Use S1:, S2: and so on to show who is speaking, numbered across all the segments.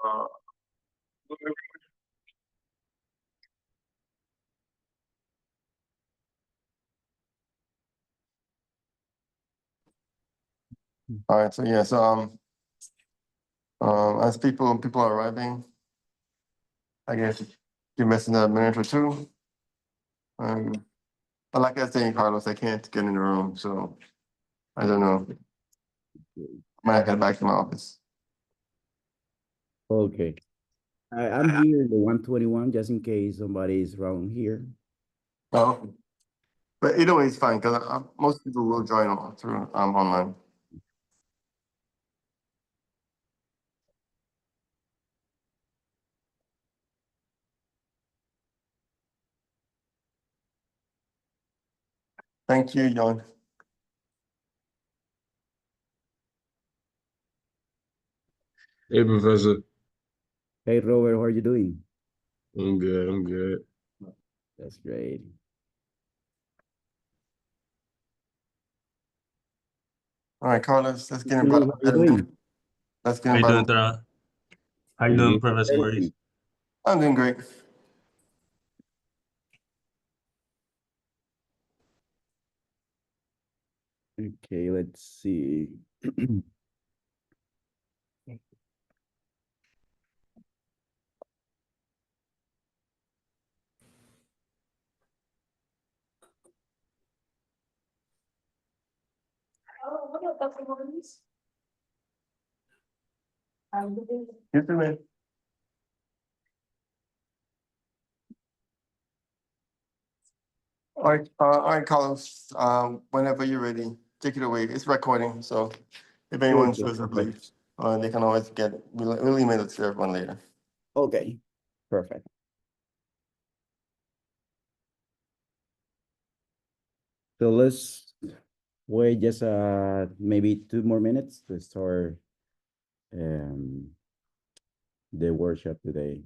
S1: Uh, all right, so yeah, so as people are arriving, I guess give us another minute or two. But like I was saying, Carlos, I can't get in the room, so I don't know. I might get back to my office.
S2: Okay. I'm here in the 121 just in case somebody is wrong here.
S1: Oh, but either way, it's fine because most people will join on through online. Thank you, John.
S3: Hey, Professor.
S2: Hey, Robert, how are you doing?
S3: I'm good. I'm good.
S2: That's great.
S1: All right, Carlos, let's get
S2: How
S1: about
S2: are you doing?
S1: let's get
S4: How you doing,
S1: about.
S4: Tara? How you doing, Professor Maurice?
S1: I'm doing great.
S2: Okay, let's see.
S1: Yes, man. All right, Carlos. Whenever you're ready, take it away. It's recording, so if anyone shows up late, they can always we'll email it to everyone later.
S2: Okay, perfect. So let's wait just maybe 2 more minutes to start the workshop today.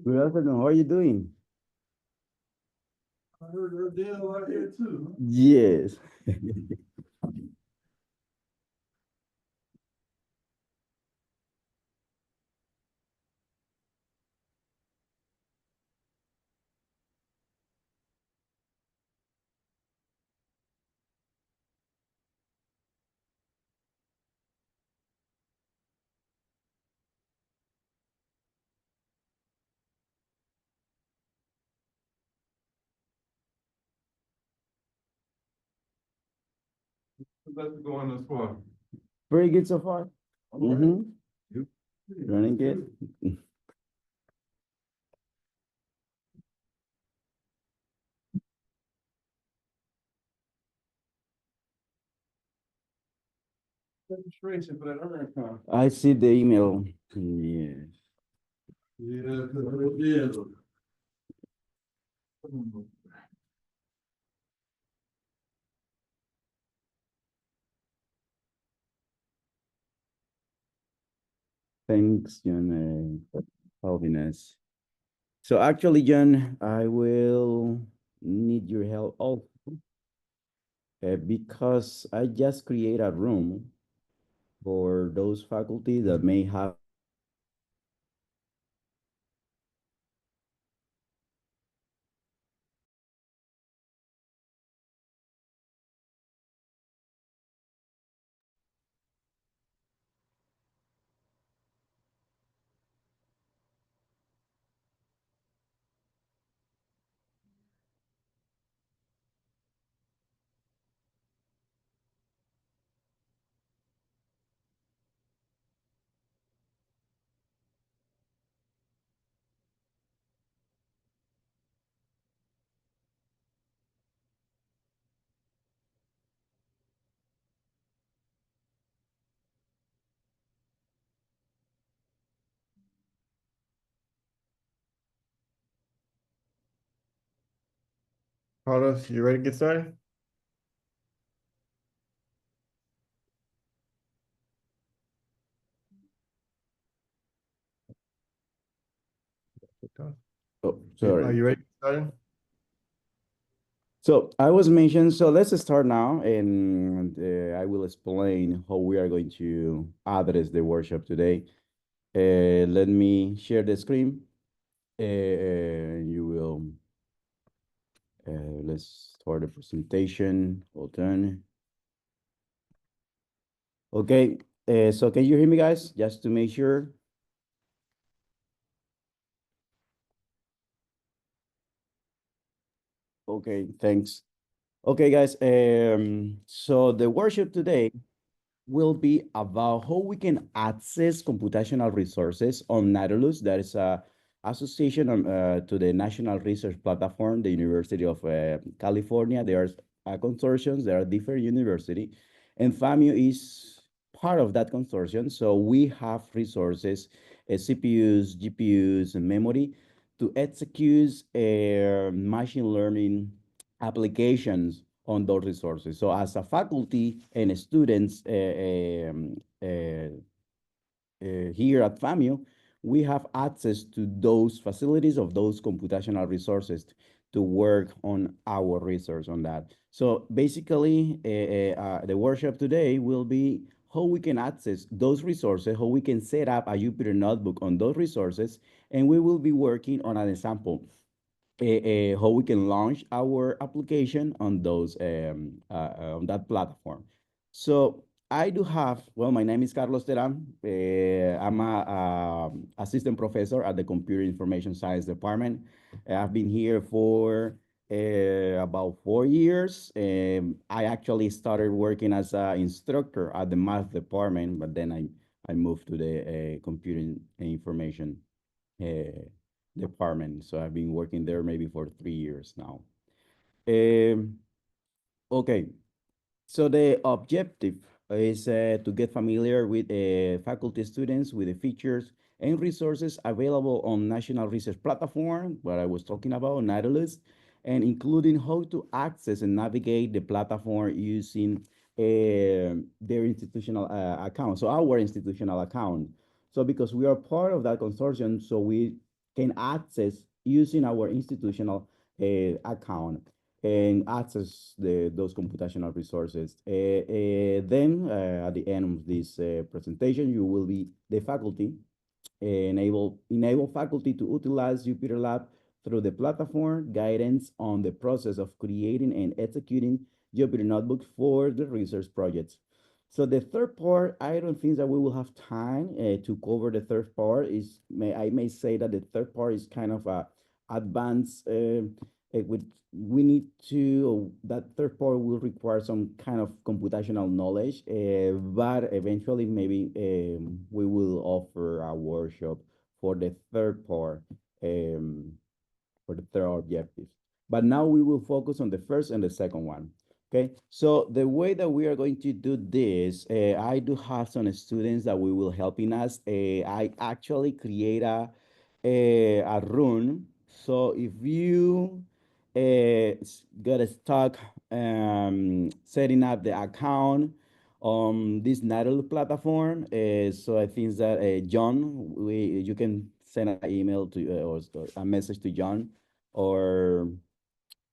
S2: Good afternoon. How are you doing?
S5: I heard her deal right here too.
S2: Yes.
S5: That's going this far.
S2: Very good so far.
S5: Yep.
S2: Running good.
S5: Registration for that earn account.
S2: I see the email. Yes.
S5: Yeah, yeah.
S2: Thanks, John, helping us. So actually, John, I will need your help also because I just create a room for those faculty that may have
S1: Carlos, you ready to get started?
S2: Oh,
S1: Are
S2: sorry.
S1: you ready to get started?
S2: So I was mentioned, so let's start now, and I will explain how we are going to address the workshop today. Let me share the screen. You will, let's start the presentation. Hold on. Okay, so can you hear me, guys? Just to make sure. Okay, thanks. Okay, guys, so the workshop today will be about how we can access computational resources on Nautilus. That is a association to the National Research Platform, the University of California. There are consortiums, there are different universities, and FAMU is part of that consortium. So we have resources, CPUs, GPUs, and memory to execute machine learning applications on those resources. So as a faculty and students here at FAMU, we have access to those facilities of those computational resources to work on our research on that. So basically, the workshop today will be how we can access those resources, how we can set up a Jupyter notebook on those resources, and we will be working on an example how we can launch our application on those on that platform. So I do have, well, my name is Carlos Teran. I'm a assistant professor at the Computer Information Science Department. I've been here for about 4 years. I actually started working as an instructor at the math department, but then I moved to the computing information uh, department. So I've been working there maybe for 3 years now. Um, okay, so the objective is to get familiar with faculty students with the features and resources available on National Research Platform, what I was talking about, Nautilus, and including how to access and navigate the platform using their institutional account, so our institutional account. So because we are part of that consortium, so we can access using our institutional account and access those computational resources. Then at the end of this presentation, you will be the faculty, enable faculty to utilize Jupyter Lab through the platform guidance on the process of creating and executing Jupyter notebooks for the research projects. So the third part, I don't think that we will have time to cover the third part. I may say that the third part is kind of a advanced with we need to that third part will require some kind of computational knowledge, but eventually maybe we will offer a workshop for the third part, for the third objective. But now we will focus on the first and the second one. Okay, so the way that we are going to do this, I do have some students that we will helping us. I actually create a run. So if you get stuck setting up the account This Nautilus platform. So I think that John, you can send an email to or a message to John, or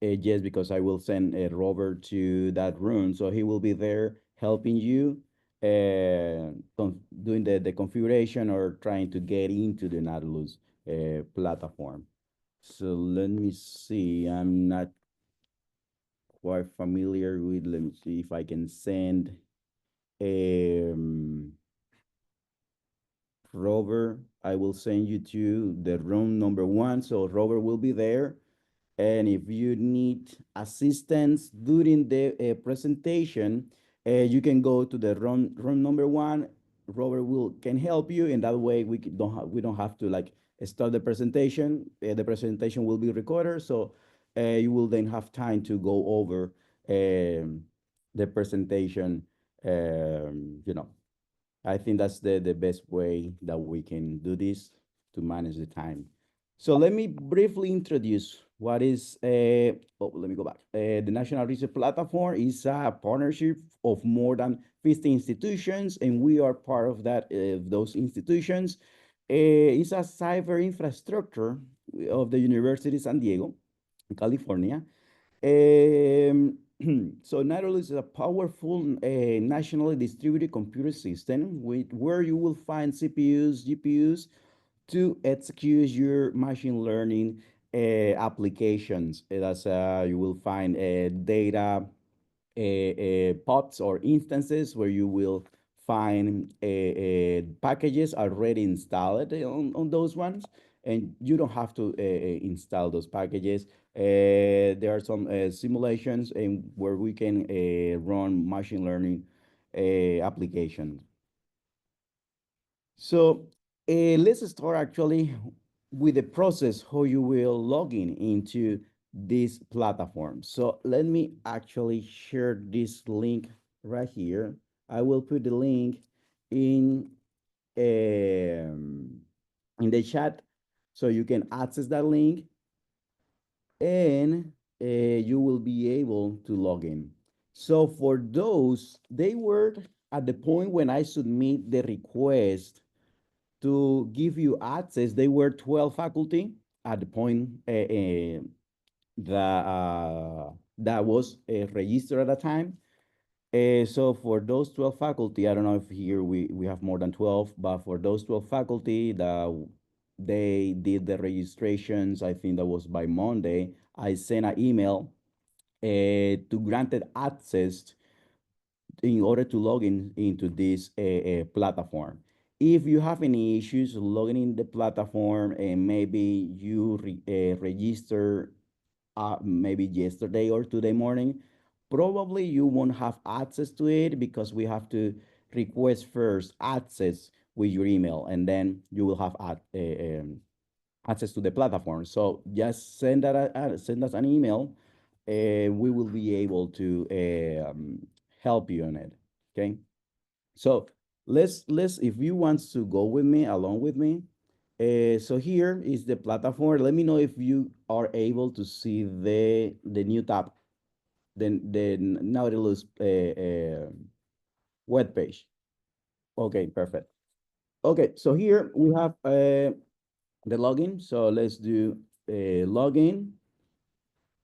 S2: yes, because I will send Robert to that room, so he will be there helping you doing the configuration or trying to get into the Nautilus platform. So let me see. I'm not quite familiar with. Let me see if I can send Robert. I will send you to the room number 1. So Robert will be there. And if you need assistance during the presentation, you can go to the room number 1. Robert can help you, and that way we don't have to like start the presentation. The presentation will be recorded, so you will then have time to go over the presentation. I think that's the best way that we can do this to manage the time. So let me briefly introduce what is, let me go back. The National Research Platform is a partnership of more than 50 institutions, and we are part of those institutions. It's a cyber infrastructure of the University of San Diego, California. So Nautilus is a powerful nationally distributed computer system where you will find CPUs, GPUs to execute your machine learning applications. That's you will find data pods or instances where you will find packages already installed on those ones, and you don't have to install those packages. There are some simulations and where we can run machine learning applications. So let's start actually with the process how you will log in into this platform. So let me actually share this link right here. I will put the link in the chat so you can access that link, and you will be able to log in. So for those, they were at the point when I submit the request to give you access, they were 12 faculty at the point that was registered at the time. So for those 12 faculty, I don't know if here we have more than 12, but for those 12 faculty that they did the registrations, I think that was by Monday, I sent an email to granted access in order to log into this platform. If you have any issues logging in the platform and maybe you register maybe yesterday or today morning, probably you won't have access to it because we have to request first access with your email, and then you will have access to the platform. So just send us an email, and we will be able to help you on it. Okay. So let's if you want to go with me along with me. So here is the platform. Let me know if you are able to see the new tab, the Nautilus web page. Okay, perfect. Okay, so here we have the login. So let's do login.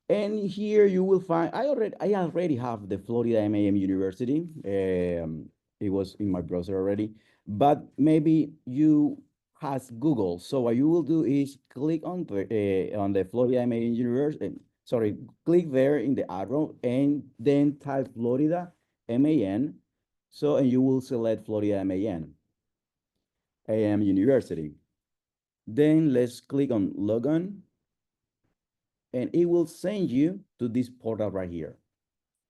S2: And here you will find, I already have the Florida A&M University. It was in my browser already, but maybe you has Google. So what you will do is click on the Florida A&M University. Sorry, click there in the arrow and then type Florida MAN. So, and you will select Florida MAN, AM University. Then let's click on login, and it will send you to this portal right here.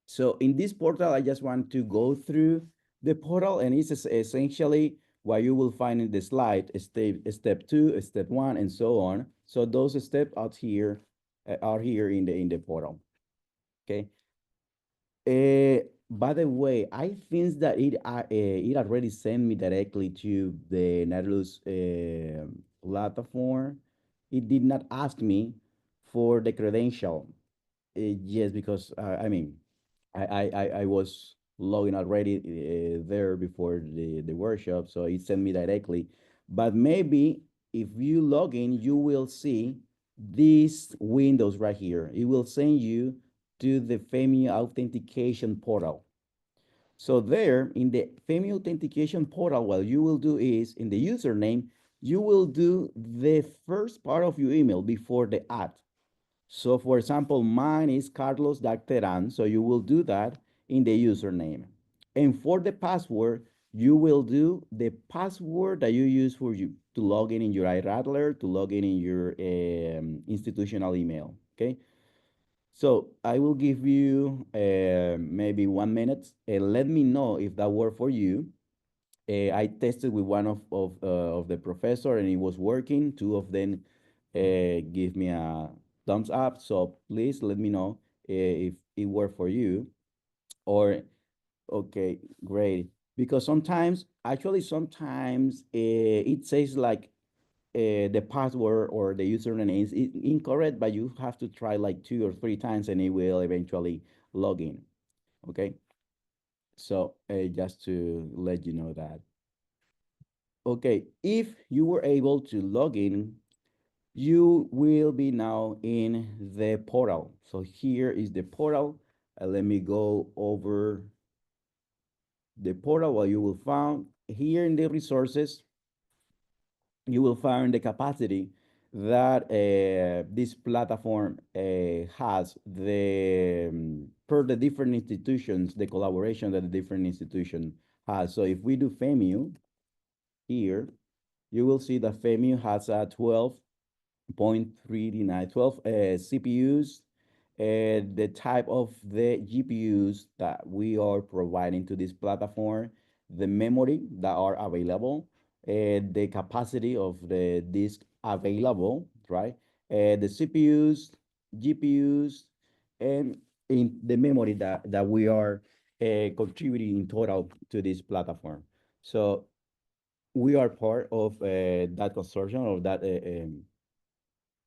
S2: So in this portal, I just want to go through the portal, and it's essentially what you will find in the slide, step 2, step 1, and so on. So those steps out here are here in the portal. Okay. By the way, I think that it already sent me directly to the Nautilus platform. It did not ask me for the credential. Yes, because I mean, I was login already there before the workshop, so it sent me directly. But maybe if you log in, you will see these windows right here. It will send you to the FAMU authentication portal. So there in the FAMU authentication portal, what you will do is in the username, you will do the first part of your email before the @ So for example, mine is Carlos.Teran, so you will do that in the username. And for the password, you will do the password that you use for you to log in your iRattler, to log in your institutional email, okay? So I will give you maybe 1 minute and let me know if that worked for you. I tested with one of the professor and it was working. Two of them give me a thumbs up. So please let me know if it worked for you. Or okay, great. Because sometimes, actually, sometimes it says like the password or the username is incorrect, but you have to try like 2 or 3 times and it will eventually log in. Okay. So just to let you know that. Okay, if you were able to log in, you will be now in the portal. So here is the portal. Let me go over the portal. What you will find here in the resources, you will find the capacity that this platform has per the different institutions, the collaboration that the different institution has. So if we do FAMU here, you will see that FAMU has a 12 CPUs. The type of the GPUs that we are providing to this platform, the memory that are available, the capacity of the disk available, right? The CPUs, GPUs, and in the memory that we are contributing in total to this platform. So we are part of that consortium, of that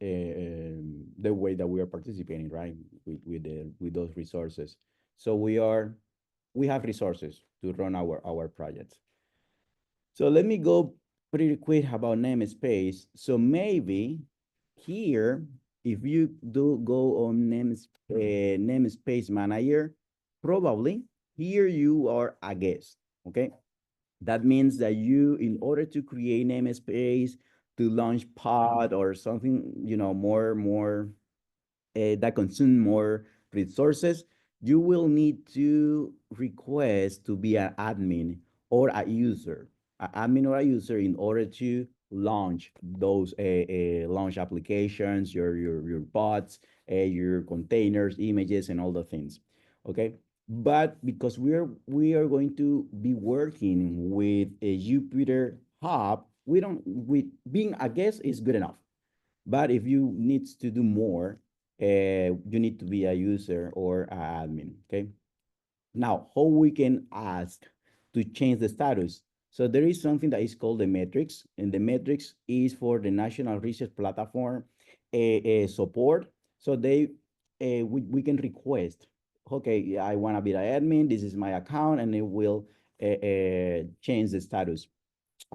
S2: the way that we are participating, right, with those resources. So we have resources to run our projects. So let me go pretty quick about namespace. So maybe here, if you do go on namespace manager, probably here you are a guest, okay? That means that you, in order to create namespace, to launch pod or something, more that consume more resources, you will need to request to be an admin or a user, in order to launch those launch applications, your bots, your containers, images, and all the things. Okay, but because we are going to be working with a Jupyter Hub, with being a guest is good enough. But if you need to do more, you need to be a user or an admin, okay? Now, how we can ask to change the status? So there is something that is called the metrics, and the metrics is for the National Research Platform support. So we can request, okay, I want to be the admin, this is my account, and it will change the status,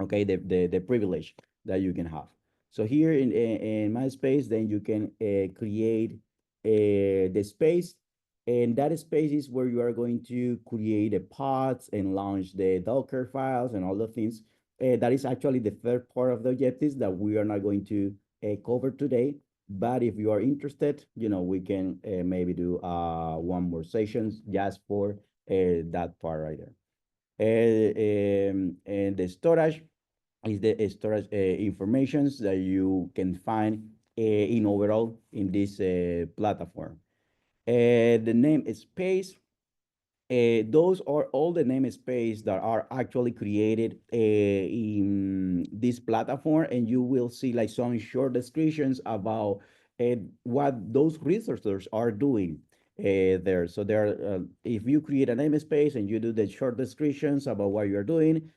S2: okay, the privilege that you can have. So here in my space, then you can create the space, and that space is where you are going to create the pods and launch the Docker files and all the things. That is actually the third part of the objectives that we are not going to cover today. But if you are interested, we can maybe do one more sessions just for that part right there. And the storage is the storage informations that you can find in overall in this platform. The name space, those are all the namespace that are actually created in this platform, and you will see like some short descriptions about what those researchers are doing there. So there, if you create a namespace and you do the short descriptions about what you're doing,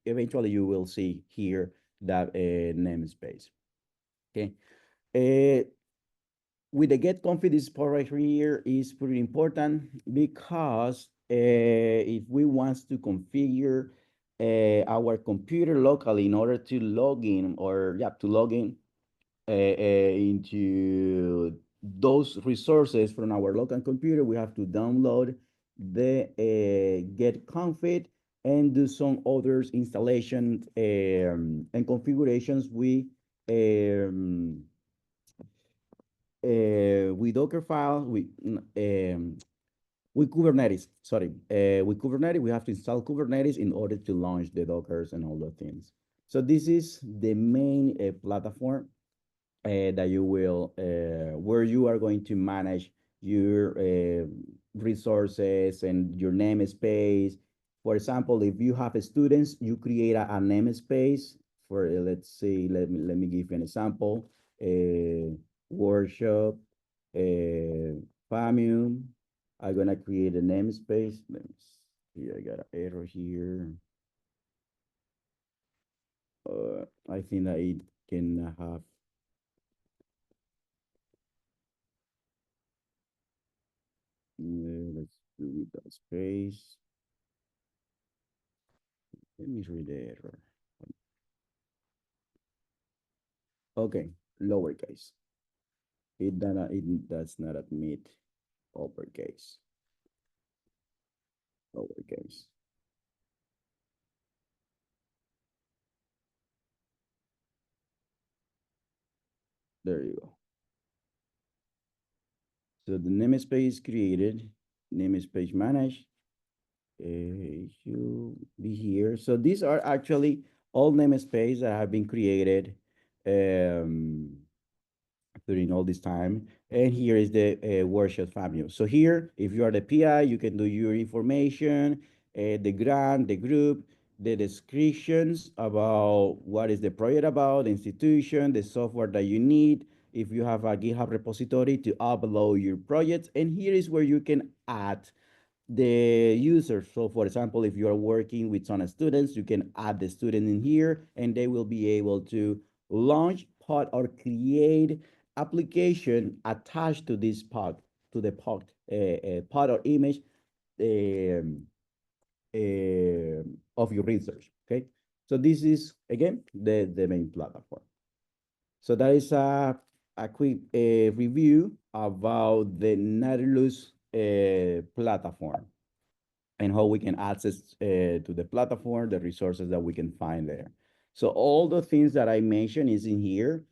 S2: eventually you will see here that namespace. Okay. With the get config, this part right here is pretty important because if we want to configure our computer locally in order to log in or to log in into those resources from our local computer, we have to download the get config and do some others installations and configurations with Docker files, with Kubernetes, sorry. With Kubernetes, we have to install Kubernetes in order to launch the Dockers and all the things. So this is the main platform that you will, where you are going to manage your resources and your namespace. For example, if you have students, you create a namespace for, let's see, let me give you an example. Workshop, FAMU. I'm gonna create a namespace. Let me see, I got an error here. I think that it can have. Let's do that space. Let me read the error. Okay, lowercase. It does not admit uppercase. Lowercase. There you go. So the namespace created, namespace managed. It should be here. So these are actually all namespace that have been created during all this time. And here is the workshop FAMU. So here, if you are the PI, you can do your information, the grant, the group, the descriptions about what is the project about, the institution, the software that you need, if you have a GitHub repository to upload your projects. And here is where you can add the user. So for example, if you are working with some students, you can add the student in here and they will be able to launch pod or create application attached to this pod, to the pod, pod or image of your research, okay? So this is, again, the main platform. So that is a quick review about the Nautilus platform and how we can access to the platform, the resources that we can find there. So all the things that I mentioned is in here,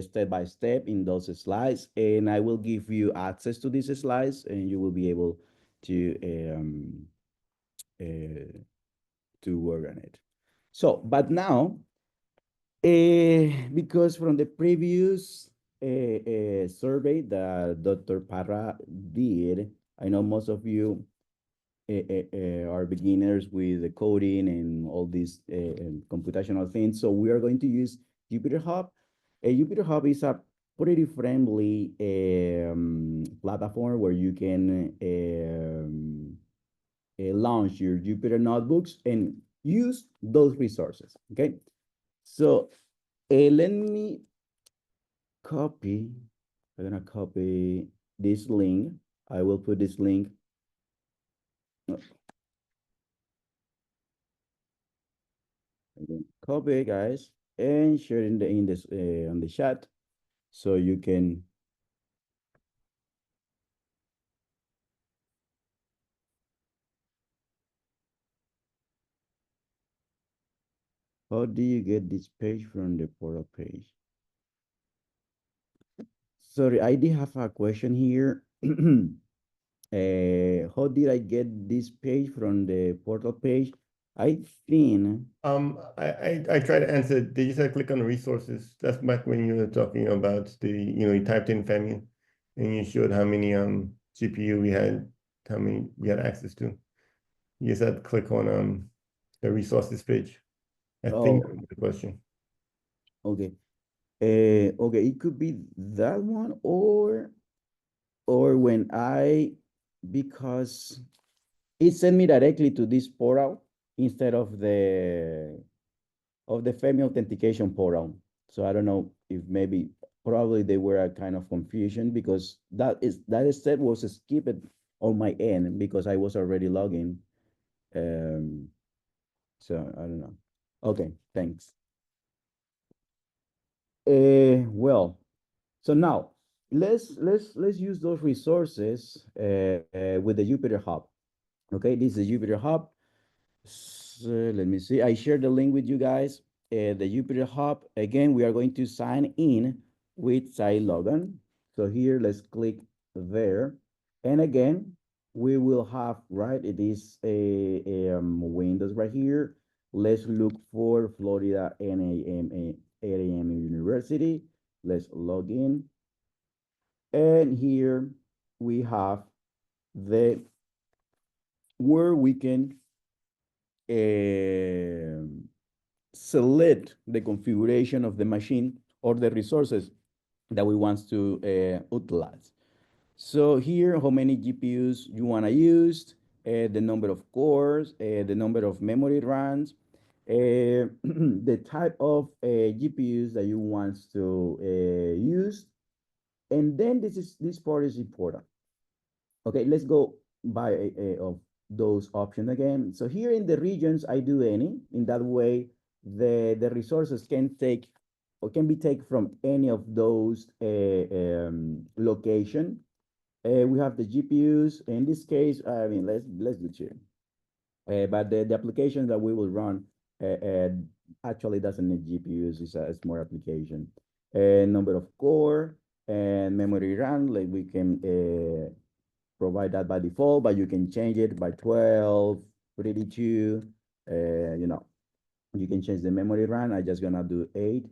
S2: step by step in those slides, and I will give you access to these slides, and you will be able to work on it. So, but now, because from the previous survey that Dr. Parra did, I know most of you are beginners with the coding and all these computational things. So we are going to use Jupyter Hub. Jupyter Hub is a pretty friendly platform where you can launch your Jupyter notebooks and use those resources, okay? So let me copy, I'm gonna copy this link. I will put this link. Copy, guys, and share in this on the chat, so you can. How do you get this page from the portal page? Sorry, I did have a question here. How did I get this page from the portal page? I think.
S1: I tried to answer. Did you say click on the resources? That's back when you were talking about the, you typed in FAMU and you showed how many GPU we had, how many we had access to. You just had to click on the resources page. I think that was the question.
S2: Okay. Okay, it could be that one or when because it sent me directly to this portal instead of the FAMU authentication portal. So I don't know if probably they were a kind of confusion because that step was skipped on my end because I was already logging. So I don't know. Okay, thanks. Well, so now let's use those resources with the Jupyter Hub. Okay, this is the Jupyter Hub. So let me see. I shared the link with you guys. The Jupyter Hub. Again, we are going to sign in with CILogin. So here, let's click there, and again, we will have it is a Windows right here. Let's look for Florida AIML University. Let's log in, and here we have the where we can select the configuration of the machine or the resources that we want to utilize. So here, how many GPUs you want to use, the number of cores, the number of memory runs, the type of GPUs that you want to use, and then this part is important. Okay, let's go by of those options again. So here in the regions, I do any. In that way, the resources can take or can be taken from any of those location. We have the GPUs. In this case, I mean, let's do two. But the application that we will run actually doesn't need GPUs. It's a small application. Number of core and memory RAM, like we can provide that by default, but you can change it by 12, 32. You know, you can change the memory RAM. I'm just gonna do 8.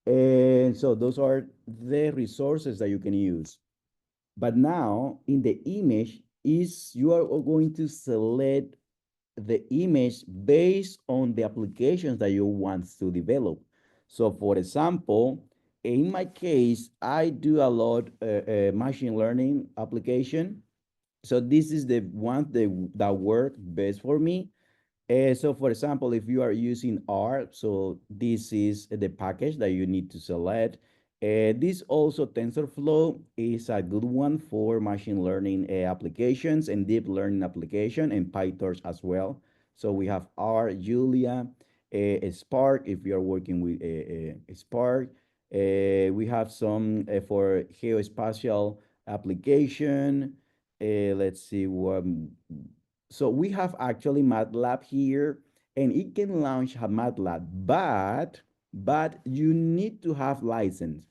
S2: And so those are the resources that you can use. But now in the image you are going to select the image based on the applications that you want to develop. So for example, in my case, I do a lot machine learning application. So this is the one that work best for me. So for example, if you are using R, so this is the package that you need to select. This also TensorFlow is a good one for machine learning applications and deep learning application, and PyTorch as well. So we have R, Julia, Spark if you are working with Spark. We have some for geospatial application. Let's see what. So we have actually MATLAB here, and it can launch a MATLAB, but you need to have license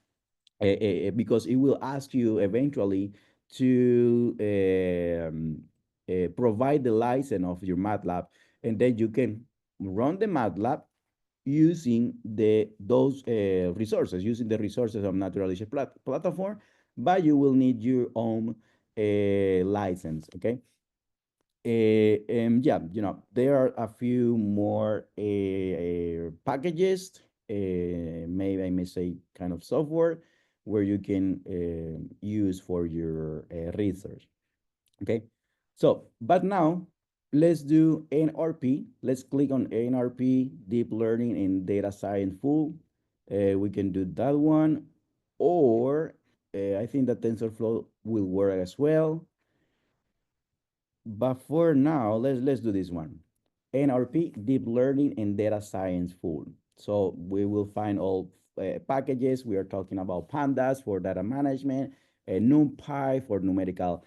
S2: because it will ask you eventually to provide the license of your MATLAB, and then you can run the MATLAB using those resources, using the resources of Nautilus Platform, but you will need your own license, okay? And yeah, you know, there are a few more packages, maybe I may say kind of software where you can use for your research. Okay, so but now let's do NRP. Let's click on NRP, Deep Learning and Data Science Full. We can do that one, or I think that TensorFlow will work as well. But for now, let's do this one. NRP, Deep Learning and Data Science Full. So we will find all packages. We are talking about Pandas for data management, NumPy for numerical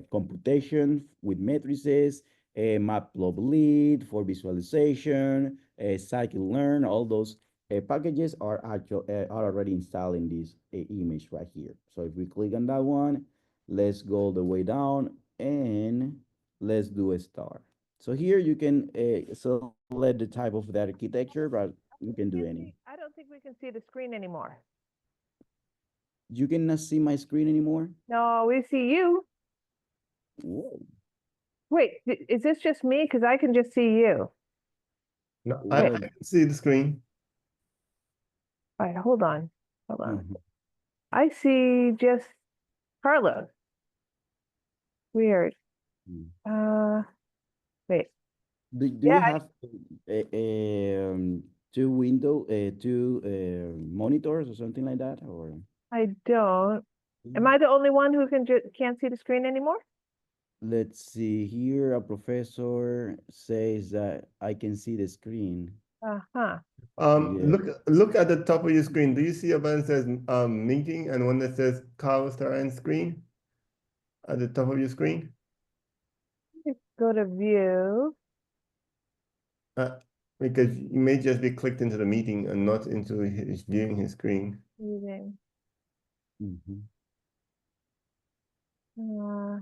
S2: computation with matrices, Matplotlib for visualization, Scikit-learn. All those packages are already installed in this image right here. So if we click on that one, let's go all the way down and let's do a start. So here you can select the type of the architecture, but you can do any.
S6: I don't think we can see the screen anymore.
S2: You cannot see my screen anymore?
S6: No, we see you.
S2: Whoa.
S6: Wait, is this just me? Because I can just see you.
S1: No, I can see the screen.
S6: All right, hold on. Hold on.
S2: Mhm.
S6: I see just Carlos. Weird. Wait.
S2: Do
S6: Yeah,
S2: you have two monitors or something like that, or?
S6: I don't. Am I the only one who can't see the screen anymore?
S2: let's see here. A professor says that I can see the screen.
S6: Uh-huh.
S2: Yeah.
S1: Look at the top of your screen. Do you see a button that says meeting and one that says Carl Saran screen at the top of your screen?
S6: Go to view.
S1: Uh, because you may just be clicked into the meeting and not into his viewing his screen.
S6: Meeting.
S2: Mhm.
S6: Uh,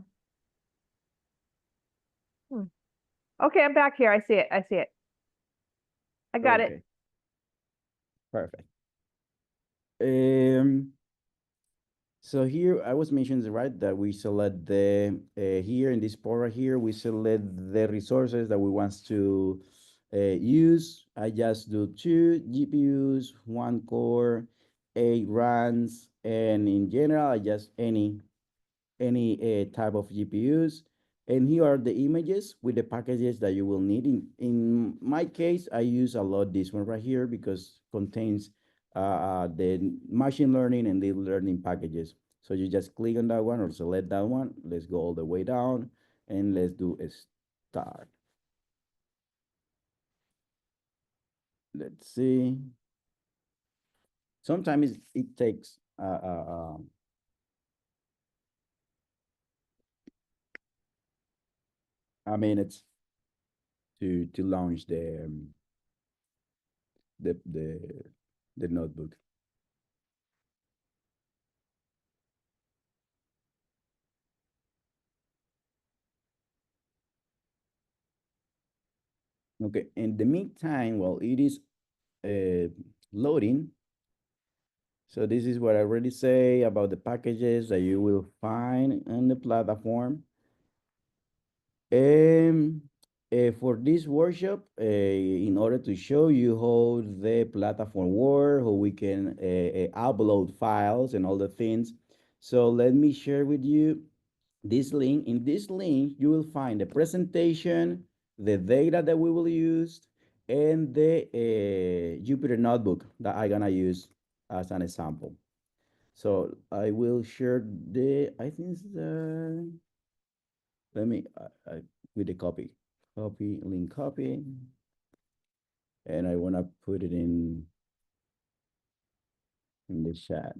S6: hmm. Okay, I'm back here. I see it. I see it. I got it.
S2: Okay. Perfect. So here I was mentioning, right, that we select the, here in this part right here, we select the resources that we want to use. I just do 2 GPUs, 1 core, 8 runs, and in general, I just any type of GPUs. And here are the images with the packages that you will need. In my case, I use a lot this one right here because contains the machine learning and deep learning packages. So you just click on that one or select that one. Let's go all the way down and let's do a start. Let's see. Sometimes it takes a minute to launch the the the notebook. Okay, in the meantime, while it is loading, so this is what I already say about the packages that you will find on the platform. For this workshop, in order to show you how the platform works, how we can upload files and all the things. So let me share with you this link. In this link, you will find the presentation, the data that we will use, and the Jupyter notebook that I'm gonna use as an example. So I will share I think it's let me, with the link copy, and I wanna put it in the chat.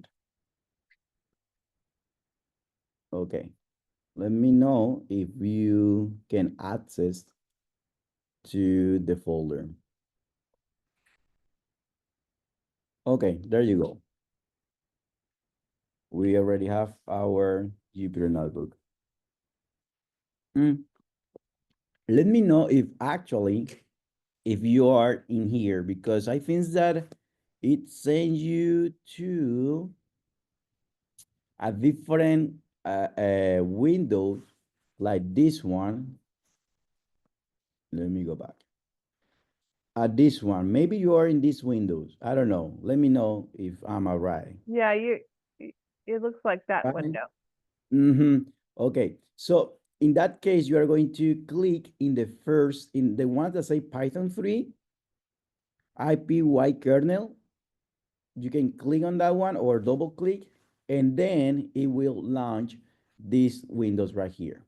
S2: Okay, let me know if you can access to the folder. Okay, there you go. We already have our Jupyter notebook. Let me know if actually, if you are in here, because I think that it sends you to a different window like this one. Let me go back. This one, maybe you are in these windows. I don't know. Let me know if I'm all right.
S6: Yeah, it looks like that
S2: Fine.
S6: window.
S2: Okay, so in that case, you are going to click in the ones that say Python 3, IPY kernel. You can click on that one or double click, and then it will launch these windows right here.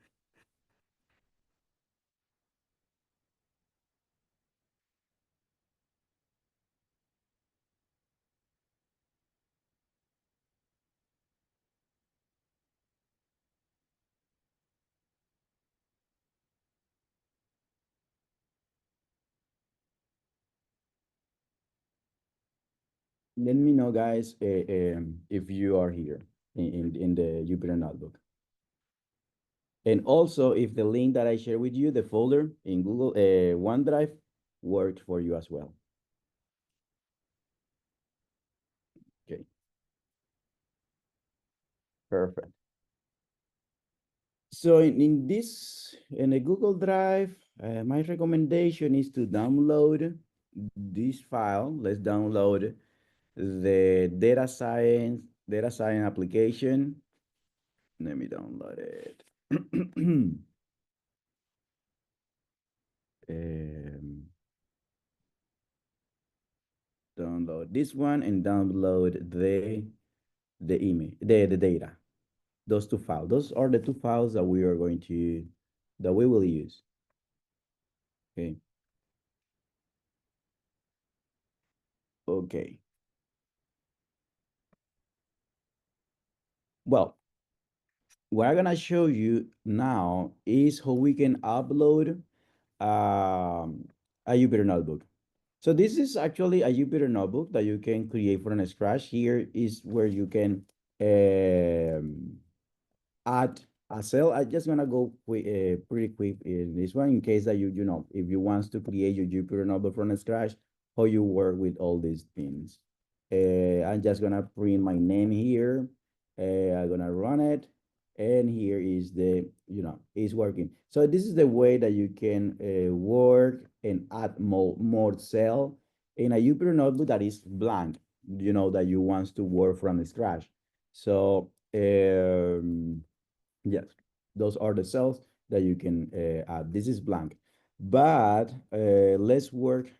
S2: Let me know, guys, if you are here in the Jupyter notebook. And also, if the link that I share with you, the folder in Google OneDrive, works for you as well. Okay. Perfect. So in the Google Drive, my recommendation is to download this file. Let's download the data science application. Let me download it. Download this one and download the image, the data. Those two files. Those are the two files that we are going to that we will use. Okay. Okay. Well, what I'm gonna show you now is how we can upload a Jupyter notebook. So this is actually a Jupyter notebook that you can create from scratch. Here is where you can add a cell. I'm just gonna go pretty quick in this one in case that you know, if you want to create your Jupyter notebook from scratch, how you work with all these things. I'm just gonna print my name here. I'm gonna run it. And here is the, you know, it's working. So this is the way that you can work and add more cell in a Jupyter notebook that is blank, you know, that you want to work from scratch. So yes, those are the cells that you can add. This is blank, but let's work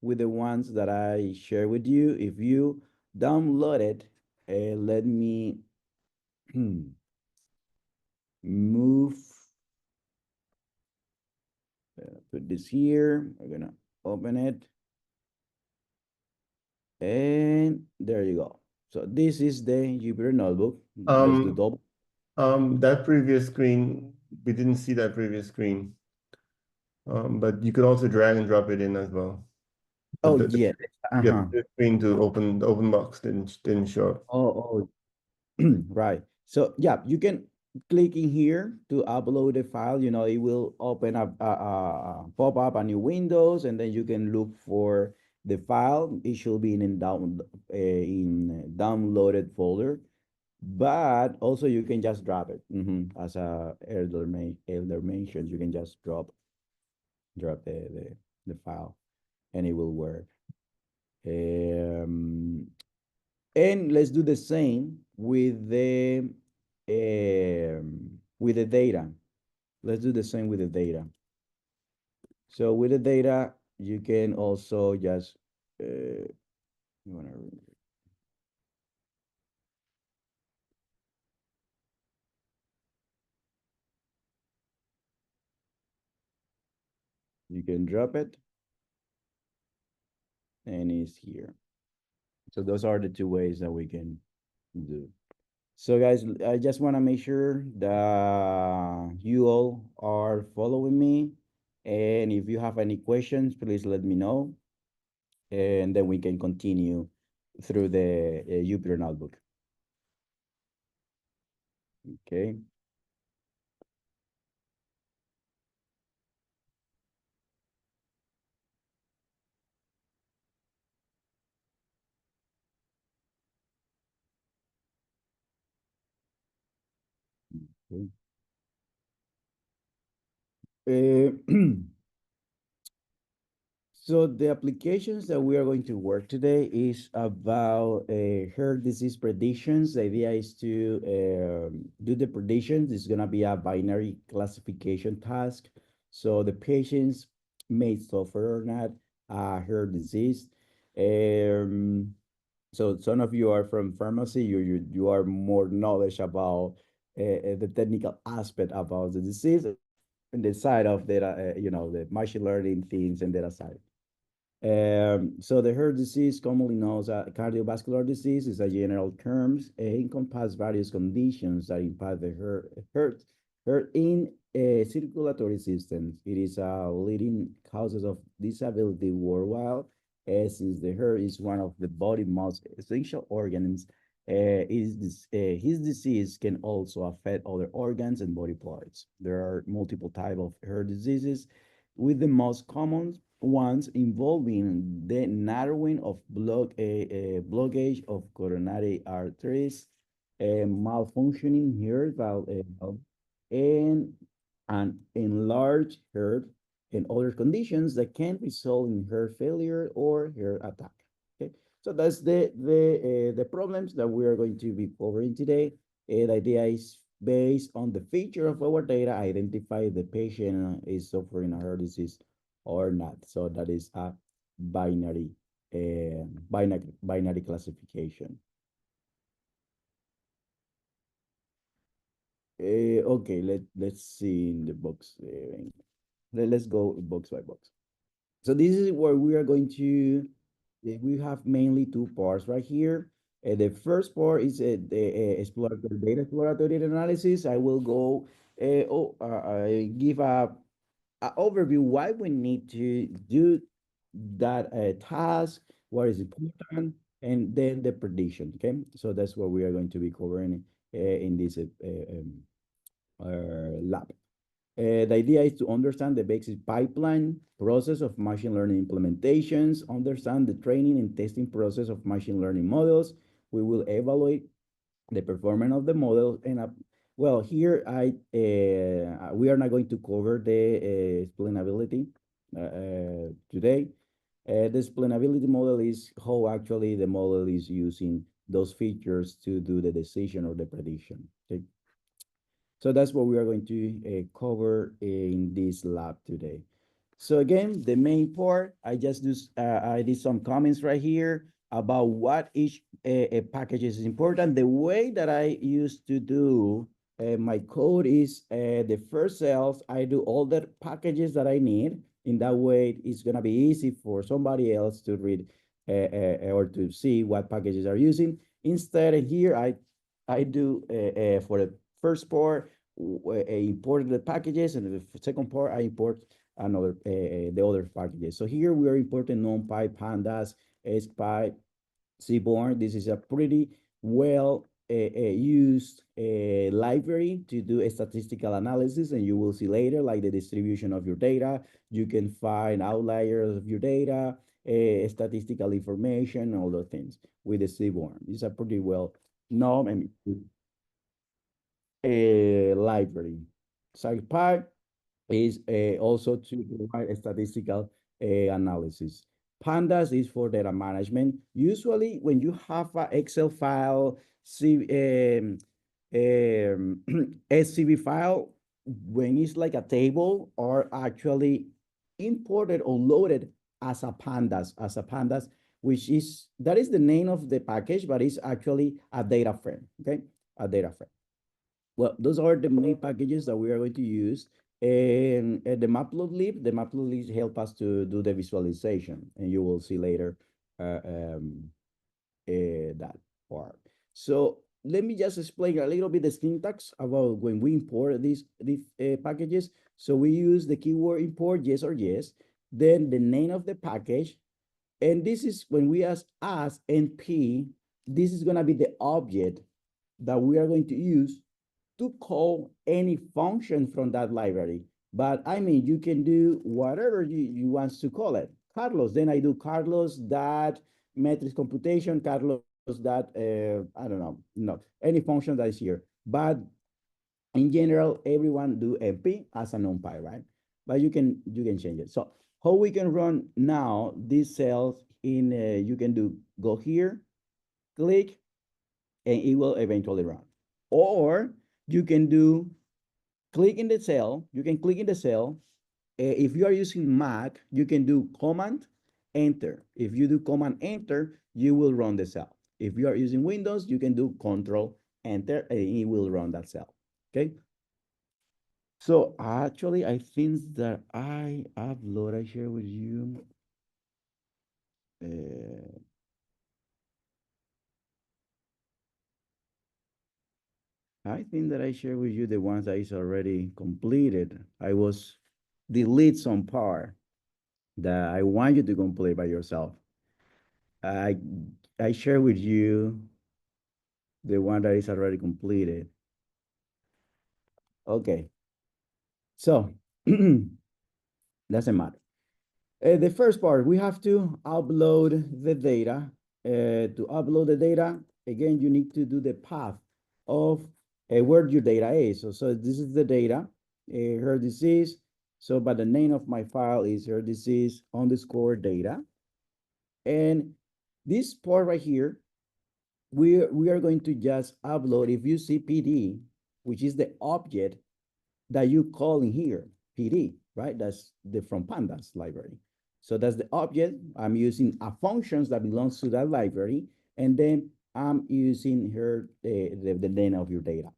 S2: with the ones that I share with you. If you download it, let me move, put this here. I'm gonna open it. And there you go. So this is the Jupyter notebook. Let's do double.
S1: That previous screen, we didn't see that previous screen. But you could also drag and drop it in as well. But
S2: Oh,
S1: the,
S2: yeah.
S1: yeah, the screen to open the open box didn't show up.
S2: Oh, right. So yeah, you can click in here to upload a file. You know, it will open up pop up a new windows, and then you can look for the file. It should be in downloaded folder, but also you can just drop it as elder mentioned. You can just drop the file, and it will work. And let's do the same with the data. Let's do the same with the data. So with the data, you can also just you can drop it, and it's here. So those are the two ways that we can do. So guys, I just want to make sure that you all are following me. And if you have any questions, please let me know. And then we can continue through the Jupyter notebook. Okay. Okay. So the applications that we are going to work today is about heart disease predictions. The idea is to do the predictions. It's going to be a binary classification task. So the patients may suffer or not heart disease. So some of you are from pharmacy. You are more knowledge about the technical aspect about the disease and the side of data, you know, the machine learning things and data side. So the heart disease, commonly known as cardiovascular disease, is a general term. Encompass various conditions that impact the heart in circulatory systems. It is a leading causes of disability worldwide, since the heart is one of the body's most essential organs. His disease can also affect other organs and body parts. There are multiple types of heart diseases, with the most common ones involving the narrowing of blockage of coronary arteries, malfunctioning heart valve, and an enlarged heart, and other conditions that can result in heart failure or heart attack. Okay, so that's the problems that we are going to be covering today. The idea is, based on the feature of our data, identify the patient is suffering a heart disease or not. So that is a binary binary classification. Okay, let's see in the box. Let's go box by box. So this is where we are going to, we have mainly two parts right here. The first part is the exploratory data analysis. I will go give a overview why we need to do that task, what is important, and then the prediction. Okay, so that's what we are going to be covering in this lab. The idea is to understand the basic pipeline process of machine learning implementations, understand the training and testing process of machine learning models. We will evaluate the performance of the model. And well, here we are not going to cover the explainability today. The explainability model is how actually the model is using those features to do the decision or the prediction. Okay. So that's what we are going to cover in this lab today. So again, the main part, I did some comments right here about what each package is important. The way that I used to do my code is the first cells, I do all the packages that I need. In that way, it's gonna be easy for somebody else to read or to see what packages are using. Instead here, I do for the first part, I import the packages, and the second part, I import another the other packages. So here we are importing NumPy, Pandas, SPy, Seaborn. This is a pretty well used library to do a statistical analysis, and you will see later, like the distribution of your data. You can find outliers of your data, statistical information, all those things with the Seaborn. It's a pretty well known library. SciPy is also to provide a statistical analysis. Pandas is for data management. Usually when you have an Excel file, SCV file, when it's like a table, are actually imported or loaded as a pandas, which is, that is the name of the package, but it's actually a data frame, okay? A data frame. Well, those are the main packages that we are going to use. And the Matplotlib help us to do the visualization, and you will see later that part. So let me just explain a little bit the syntax about when we import these packages. So we use the keyword import yes or yes, then the name of the package, and this is when we ask np, this is gonna be the object that we are going to use to call any function from that library. But I mean, you can do whatever you want to call it. Carlos, then I do Carlos dot matrix computation, Carlos dot, I don't know, no, any function that is here. But in general, everyone do MP as a NumPy, right? But you can change it. So how we can run now these cells in, you can do go here, click, and it will eventually run. Or you can do click in the cell. You can click in the cell. If you are using Mac, you can do Command Enter. If you do Command Enter, you will run the cell. If you are using Windows, you can do Control Enter, and it will run that cell. Okay. So actually, I think that I share with you. I think that I share with you the ones that is already completed. I was delete some part that I want you to complete by yourself. I share with you the one that is already completed. Okay. So doesn't matter. The first part, we have to upload the data. To upload the data, again, you need to do the path of where your data is. So this is the data, here this is. So, but the name of my file is here this is underscore data. And this part right here, we are going to just upload, if you see PD, which is the object that you call in here, PD, right? That's the from Pandas library. So that's the object. I'm using a functions that belongs to that library, and then I'm using here the name of your data.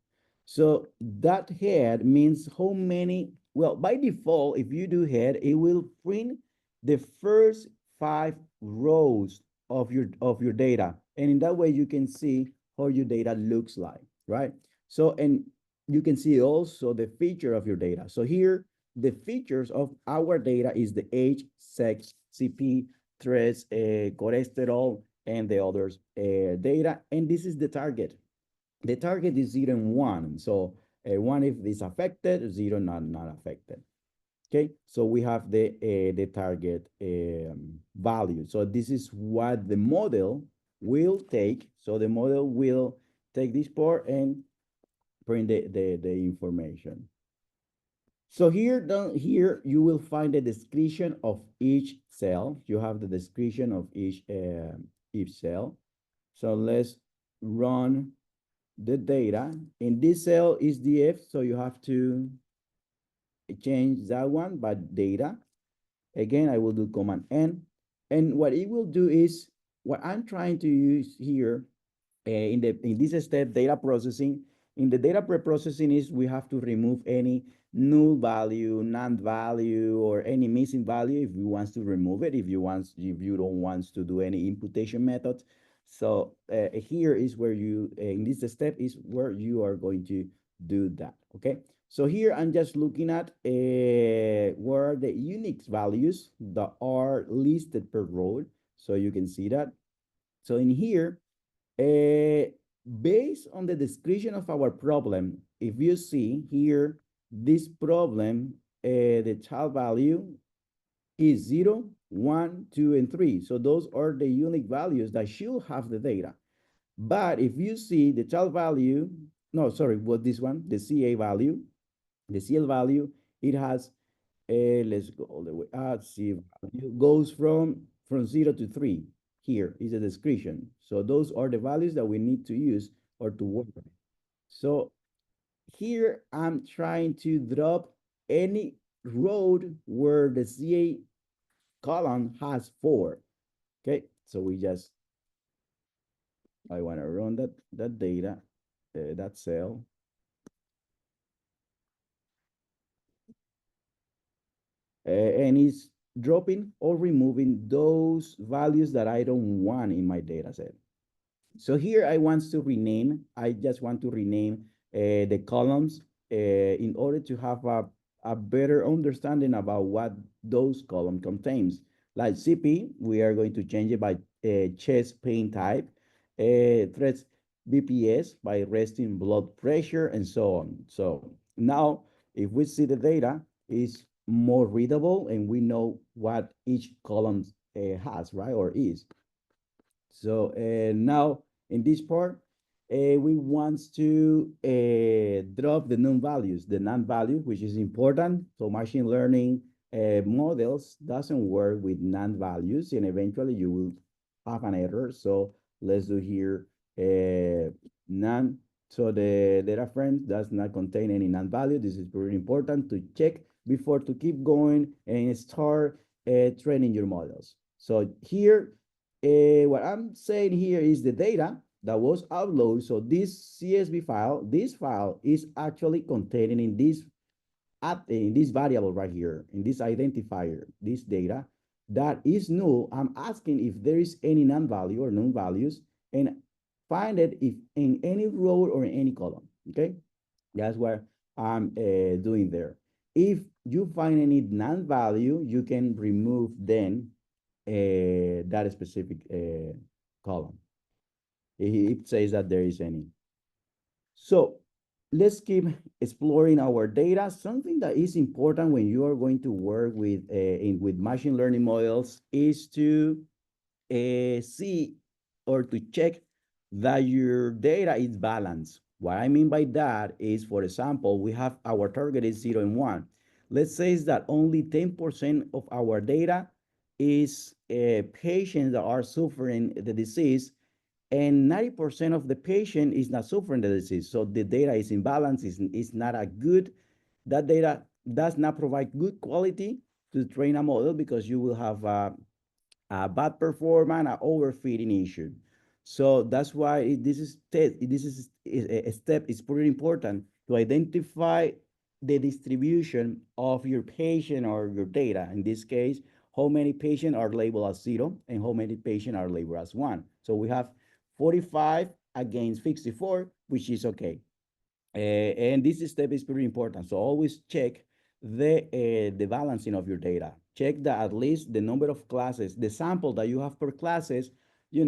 S2: So that head means how many, well, by default, if you do head, it will print the first 5 rows of your data. And in that way, you can see how your data looks like, right? So, and you can see also the feature of your data. So here, the features of our data is the age, sex, CP, stress, cholesterol, and the others data. And this is the target. The target is 0 and 1. So 1 if it's affected, 0 not affected. Okay, so we have the target value. So this is what the model will take. So the model will take this part and print the information. So here you will find the description of each cell. You have the description of each cell. So let's run the data. In this cell is df, so you have to change that one by data. Again, I will do Command N. And what it will do is, what I'm trying to use here in this step, data processing. In the data preprocessing is we have to remove any null value, non-value, or any missing value if we want to remove it, if you don't want to do any imputation method. So here is where you, in this step is where you are going to do that, okay? So here I'm just looking at where are the unique values that are listed per row. So you can see that. So in here, based on the description of our problem, if you see here, this problem, the child value is 0, 1, 2, and 3. So those are the unique values that should have the data. But if you see the child value, no, sorry, what this one, the CA value, the CL value, it has, let's go all the way, C value goes from 0 to 3. Here is a description. So those are the values that we need to use or to work with. So here I'm trying to drop any row where the CA column has 4. Okay, so I want to run that data, that cell. And it's dropping or removing those values that I don't want in my data set. So here I just want to rename the columns in order to have a better understanding about what those columns contains. Like CP, we are going to change it by chest pain type, threats BPS by resting blood pressure, and so on. So now, if we see the data, is more readable and we know what each column has, right, or is. So now in this part, we want to drop the non-values, the non-value, which is important. So machine learning models doesn't work with non-values, and eventually you will have an error. So let's do here none. So the data frame does not contain any non-value. This is very important to check before to keep going and start training your models. So here, what I'm saying here is the data that was uploaded. So this CSV file, this file is actually contained in this variable right here, in this identifier, this data that is null. I'm asking if there is any non-value or non-values and find it if in any row or in any column, okay? That's what I'm doing there. If you find any non-value, you can remove then that specific column. It says that there is any. So let's keep exploring our data. Something that is important when you are going to work with machine learning models is to see or to check that your data is balanced. What I mean by that is, for example, we have our target is 0 and 1. Let's say that only 10% of our data is patients that are suffering the disease, and 90% of the patient is not suffering the disease. So the data is imbalance, is not a good, that data does not provide good quality to train a model because you will have a bad performance, an overfitting issue. So that's why this is a step is pretty important. to identify the distribution of your patient or your data. In this case, how many patients are labeled as 0 and how many patients are labeled as 1. So we have 45 against 64, which is okay. And this step is pretty important. So always check the balancing of your data. Check that at least the number of classes, the sample that you have per classes,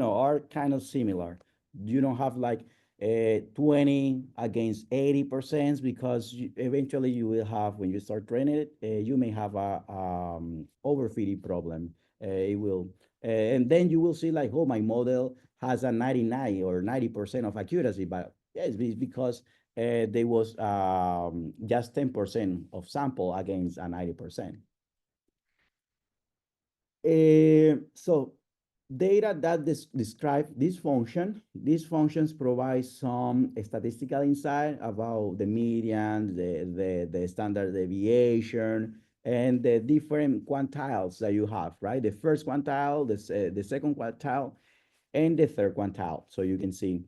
S2: are kind of similar. You don't have like 20 against 80% because eventually you will have, when you start training it, you may have a overfitting problem. It will, and then you will see like, oh, my model has a 99 or 90% of accuracy, but yes, it's because there was just 10% of sample against a 90%. So data that describe this function, these functions provide some statistical insight about the median, the standard deviation, and the different quantiles that you have, right? The first quantile, the second quantile, and the third quantile. So you can see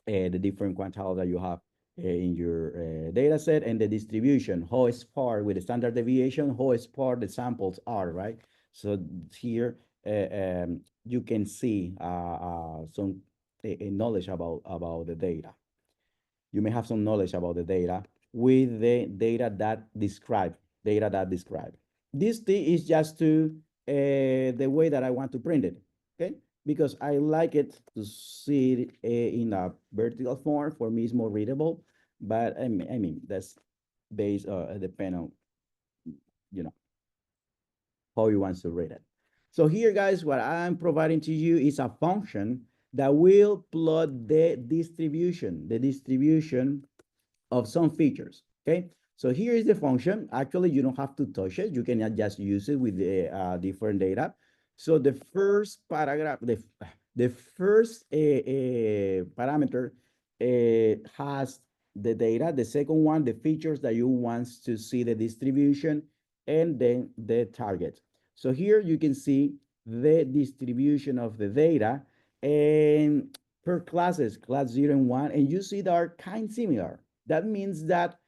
S2: the different quantiles that you have in your data set and the distribution, how sparse with the standard deviation, how sparse the samples are, right? So here you can see some knowledge about the data. You may have some knowledge about the data with the data that describe. This thing is just to the way that I want to print it, okay? Because I like it to see it in a vertical form. For me, it's more readable, but I mean that's based depend on how you want to read it. So here, guys, what I'm providing to you is a function that will plot the distribution of some features, okay? So here is the function. Actually, you don't have to touch it. You can just use it with the different data. So the first paragraph, the first parameter has the data. The second one, the features that you want to see the distribution, and then the target. So here you can see the distribution of the data and per classes, class 0 and 1, and you see they are kind similar. That means that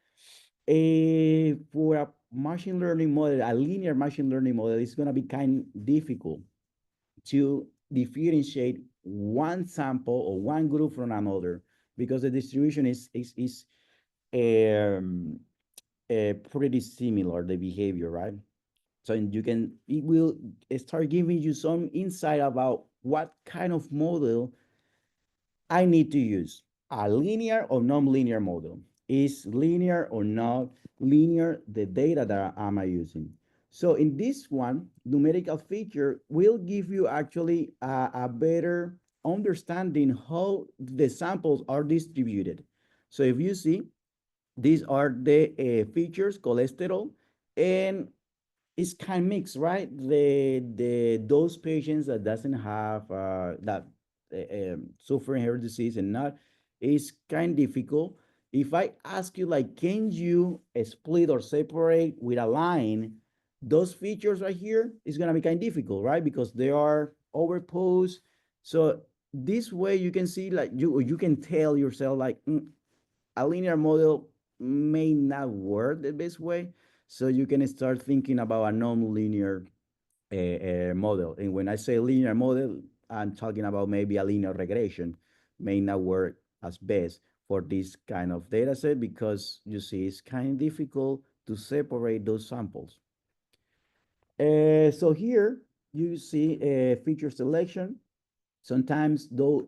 S2: for a machine learning model, a linear machine learning model, it's going to be kind of difficult to differentiate one sample or one group from another because the distribution is pretty similar, the behavior, right? So it will start giving you some insight about what kind of model I need to use. A linear or non-linear model. Is linear or not linear the data that am I using? So in this one, numerical feature will give you actually a better understanding how the samples are distributed. So if you see, these are the features, cholesterol, and it's kind of mixed, right? Those patients that doesn't have suffering heart disease and not, is kind of difficult. If I ask you, like, can you split or separate with a line those features right here, it's gonna be kind of difficult, right? Because they are overposed. So this way you can see, like, you can tell yourself, like, a linear model may not work the best way. So you can start thinking about a non-linear model. And when I say linear model, I'm talking about maybe a linear regression may not work as best for this kind of data set because you see it's kind of difficult to separate those samples. So here you see feature selection. Sometimes those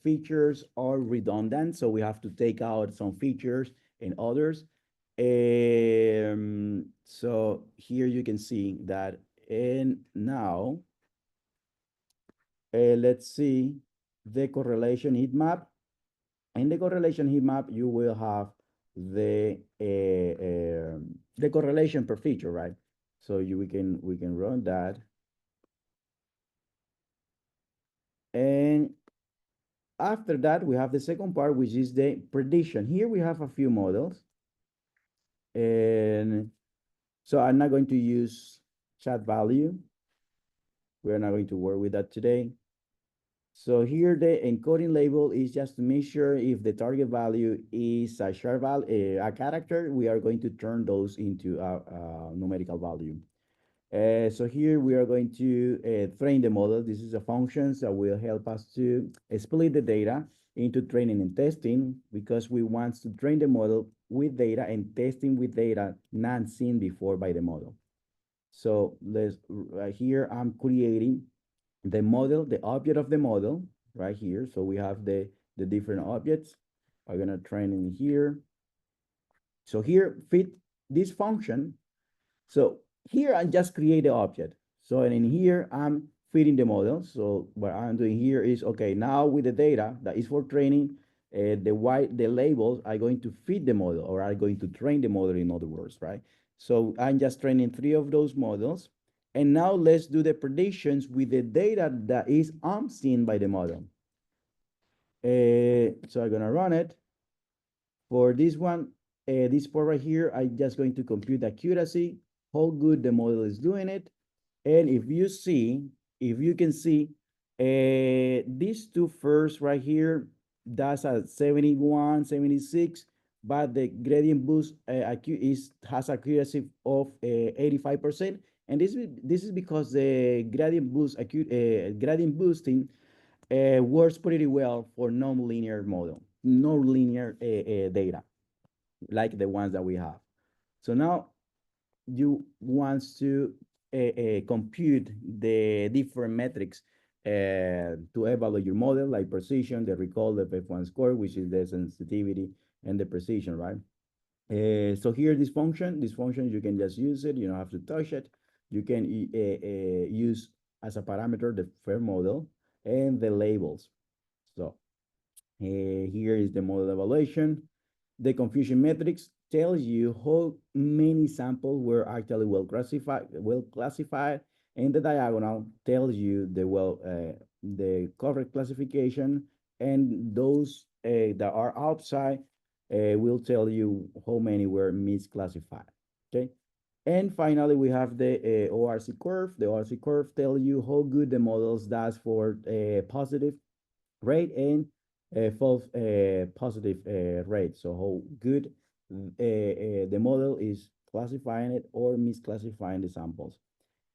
S2: features are redundant, so we have to take out some features and others. So here you can see that, and now let's see the correlation heat map. In the correlation heat map, you will have the correlation per feature, right? So we can run that. And after that, we have the second part, which is the prediction. Here we have a few models. And so I'm not going to use chat value. We're not going to work with that today. So here the encoding label is just to make sure if the target value is a char value, a character, we are going to turn those into a numerical value. So here we are going to train the model. This is a function that will help us to split the data into training and testing, because we want to train the model with data and testing with data not seen before by the model. So right here, I'm creating the model, the object of the model right here. So we have the different objects. I'm gonna train in here. So here fit this function. So here I just create the object. So and in here I'm feeding the model. So what I'm doing here is, okay, now with the data that is for training, the labels are going to feed the model, or are going to train the model, in other words, right? So I'm just training 3 of those models. And now let's do the predictions with the data that is unseen by the model. So I'm gonna run it. For this one, this part right here, I'm just going to compute the accuracy, how good the model is doing it. And if you can see, these two first right here, that's at 71, 76, but the gradient boost has accuracy of 85%. And this is because the gradient boosting works pretty well for non-linear model, non-linear data, like the ones that we have. So now you want to compute the different metrics to evaluate your model, like precision, the recall, the F1 score, which is the sensitivity and the precision, right? So here, this function, you can just use it. You don't have to touch it. You can use as a parameter the fair model and the labels. So here is the model evaluation. The confusion metrics tells you how many samples were actually well classified, and the diagonal tells you the correct classification, and those that are outside will tell you how many were misclassified. Okay. And finally, we have the ORC curve. The ORC curve tells you how good the models does for positive rate and false positive rate. So how good the model is classifying it or misclassifying the samples.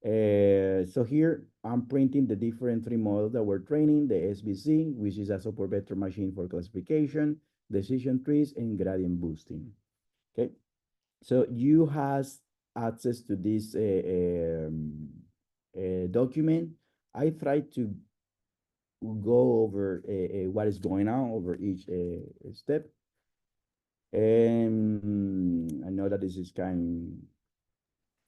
S2: So here I'm printing the different 3 models that we're training: the SVC, which is a support vector machine for classification, decision trees, and gradient boosting. Okay, so you has access to this document. I try to go over what is going on over each step. And I know that this is kind of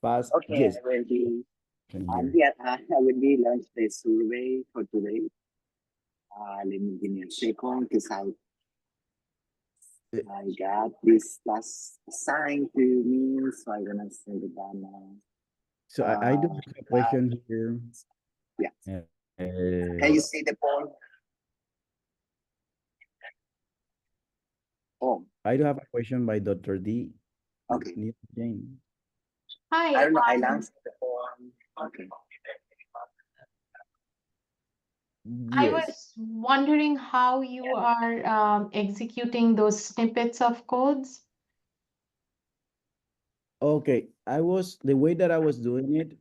S2: fast.
S7: Okay,
S2: Yes.
S7: I will be,
S2: Can hear.
S7: yeah, I will be launch the survey for today. Let me give me a second because I got this task assigned to me, so I'm gonna send it down now.
S2: So I do have a question here.
S7: Yeah. Can you see the poll? Oh,
S2: I do have a question by Dr. D.
S7: okay.
S2: Jane.
S7: I
S8: Hi,
S7: don't know. I launched the poll. Okay.
S8: I
S2: Yes.
S8: was wondering how you are executing those snippets of codes.
S2: Okay. The way that I was doing it,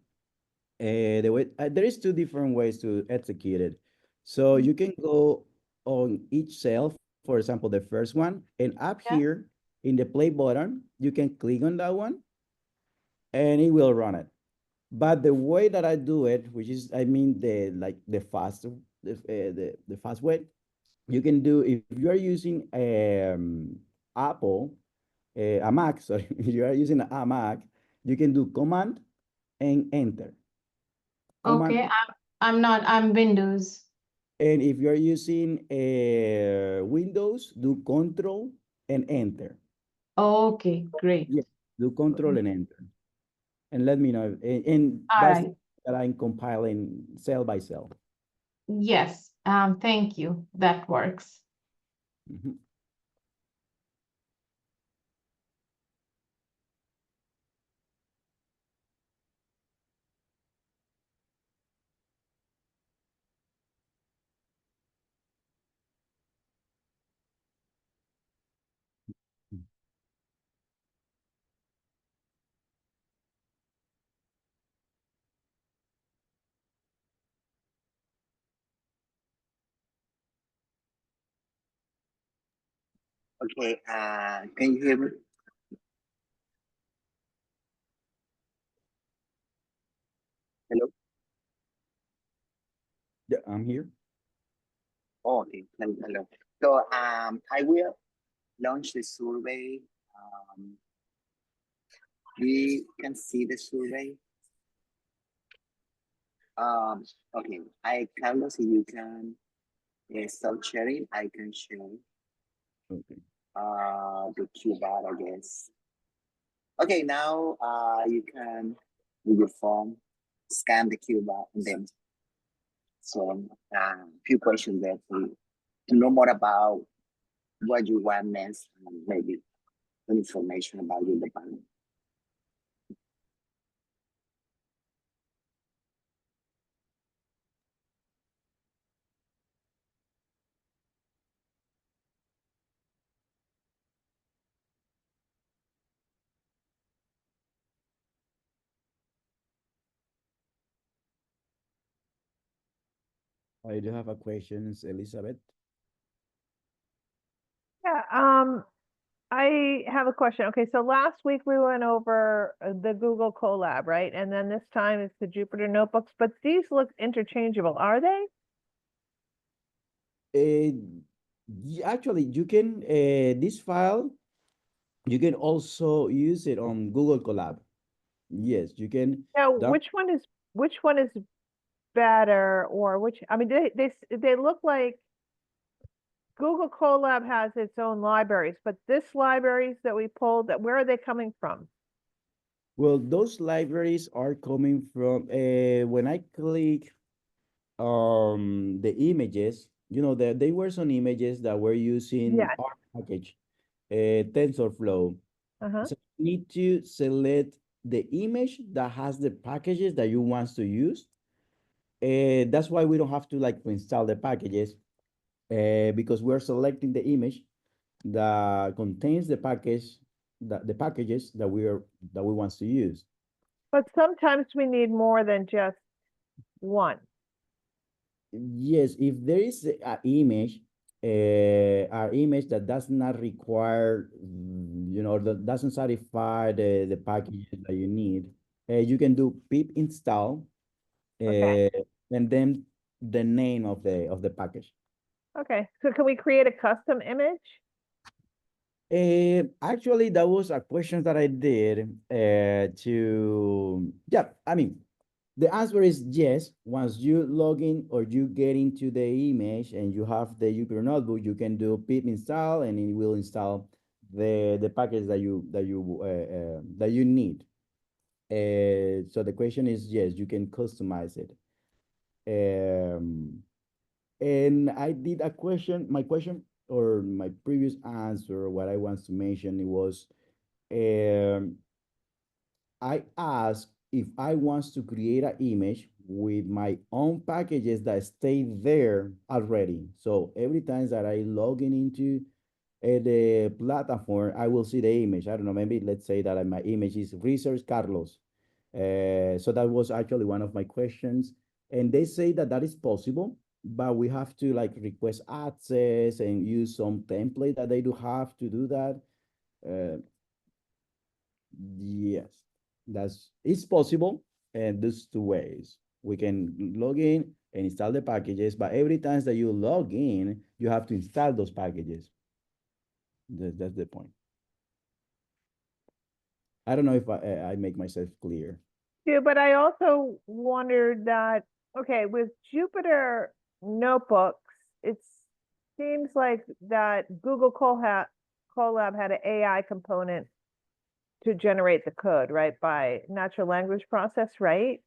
S2: there is 2 different ways to execute it. So you can go on each cell, for example, the first one, and up
S8: Yeah.
S2: here in the play button, you can click on that one and it will run it. But the way that I do it, which is, I mean, the fast way, you can do, if you are using Apple, a Mac, sorry, if you are using a Mac, you can do Command and Enter. Command.
S8: Okay, I'm not, I'm Windows.
S2: And if you're using Windows, do Control and Enter.
S8: Okay, great.
S2: Yeah, do Control and Enter. And let me know. And
S8: All
S2: that's
S8: right.
S2: that I'm compiling cell by cell.
S8: Yes, thank you. That works.
S2: Mhm.
S7: Okay, can you hear me? Hello?
S2: Yeah, I'm here.
S7: Oh, okay, hello. So I will launch the survey. We can see the survey. Okay, Carlos, if you can stop sharing, I can share
S2: Okay.
S7: the QR, I guess. Okay, now you can, with your phone, scan the QR and then some few questions there for you to know more about what you want next and maybe some information about your department.
S2: I do have a question, Elizabeth.
S6: Yeah, I have a question. Okay, so last week we went over the Google Colab, right? And then this time it's the Jupyter notebooks, but these look interchangeable, are they?
S2: Actually, you can, this file, you can also use it on Google Colab. Yes, you can.
S6: Now, which one is better, or which, I mean, they look like Google Colab has its own libraries, but this libraries that we pulled, where are they coming from?
S2: Well, those libraries are coming from, when I click the images, you know, there were some images that were using
S6: Yeah.
S2: our package, TensorFlow.
S6: Uh-huh.
S2: So you need to select the image that has the packages that you want to use. That's why we don't have to like install the packages, because we're selecting the image that contains the package, the packages that we want to use.
S6: But sometimes we need more than just one.
S2: Yes, if there is an image, that does not require, you know, that doesn't satisfy the packages that you need, you can do pip install,
S6: Okay.
S2: and then the name of the package.
S6: Okay, so can we create a custom image?
S2: Actually, that was a question that I did yeah, I mean, the answer is yes. Once you log in or you get into the image and you have the Jupyter notebook, you can do pip install and it will install the package that you need. So the question is yes, you can customize it. And I did a question, my question or my previous answer, what I want to mention, it was, I asked if I want to create an image with my own packages that stay there already. So every time that I log in into the platform, I will see the image. I don't know, maybe let's say that my image is Research Carlos. So that was actually one of my questions. And they say that that is possible, but we have to like request access and use some template that they do have to do that. Yes, it's possible, and there's two ways. We can log in and install the packages, but every time that you log in, you have to install those packages. That's the point. I don't know if I make myself clear.
S6: Yeah, but I also wondered that, okay, with Jupyter notebooks, it seems like that Google Colab had an AI component to generate the code, right? By natural language process, right?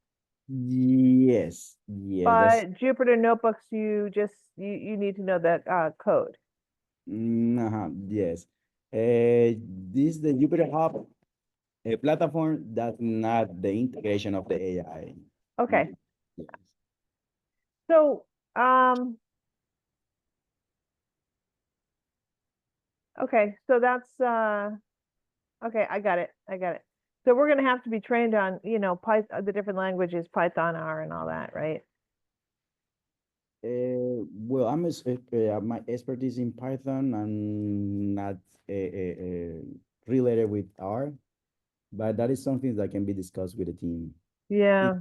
S2: Yes, yes, that's
S6: But Jupyter notebooks, you need to know that code.
S2: yes. This the Jupyter Hub platform that's not the integration of the AI.
S6: Okay,
S2: Yes.
S6: so okay, so that's okay, I got it. So we're gonna have to be trained on, Python, the different languages, Python, R, and all that, right?
S2: Well, my expertise in Python and not related with R, but that is something that can be discussed with the team.
S6: Yeah,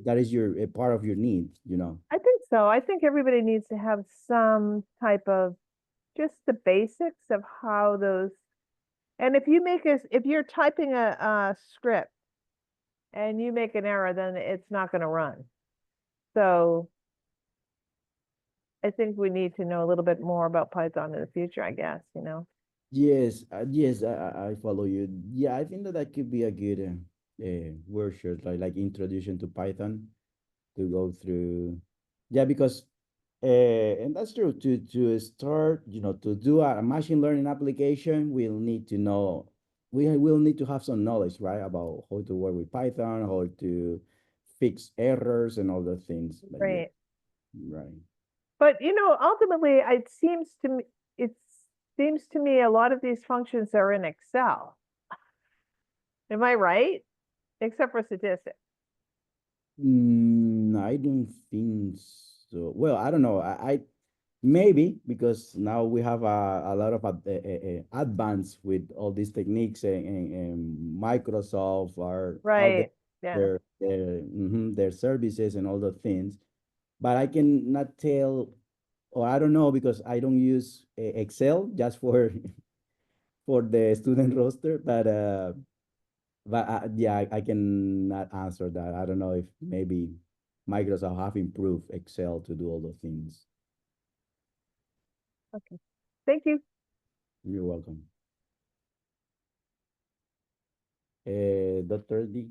S2: That is a part of your need, you know.
S6: I think so. I think everybody needs to have some type of just the basics of how those, and if you make if you're typing a script and you make an error, then it's not going to run. So I think we need to know a little bit more about Python in the future, I guess, you know.
S2: Yes, I follow you. Yeah, I think that that could be a good workshop, like introduction to Python to go through. Yeah, because and that's true. To start, you know, to do a machine learning application, we'll need to know we will need to have some knowledge, right, about how to work with Python, how to fix errors and all those things. But yeah,
S6: Right.
S2: right.
S6: But you know, ultimately, it seems to me a lot of these functions are in Excel. Am I right? Except for statistics.
S2: I don't think so. Well, I don't know. I maybe because now we have a lot of advance with all these techniques and Microsoft are out there,
S6: Right. Yeah.
S2: their services and all the things. But I cannot tell, or I don't know because I don't use Excel just for for the student roster. But yeah, I cannot answer that. I don't know if maybe Microsoft have improved Excel to do all the things.
S6: Okay. Thank you.
S2: You're welcome. Dr. D.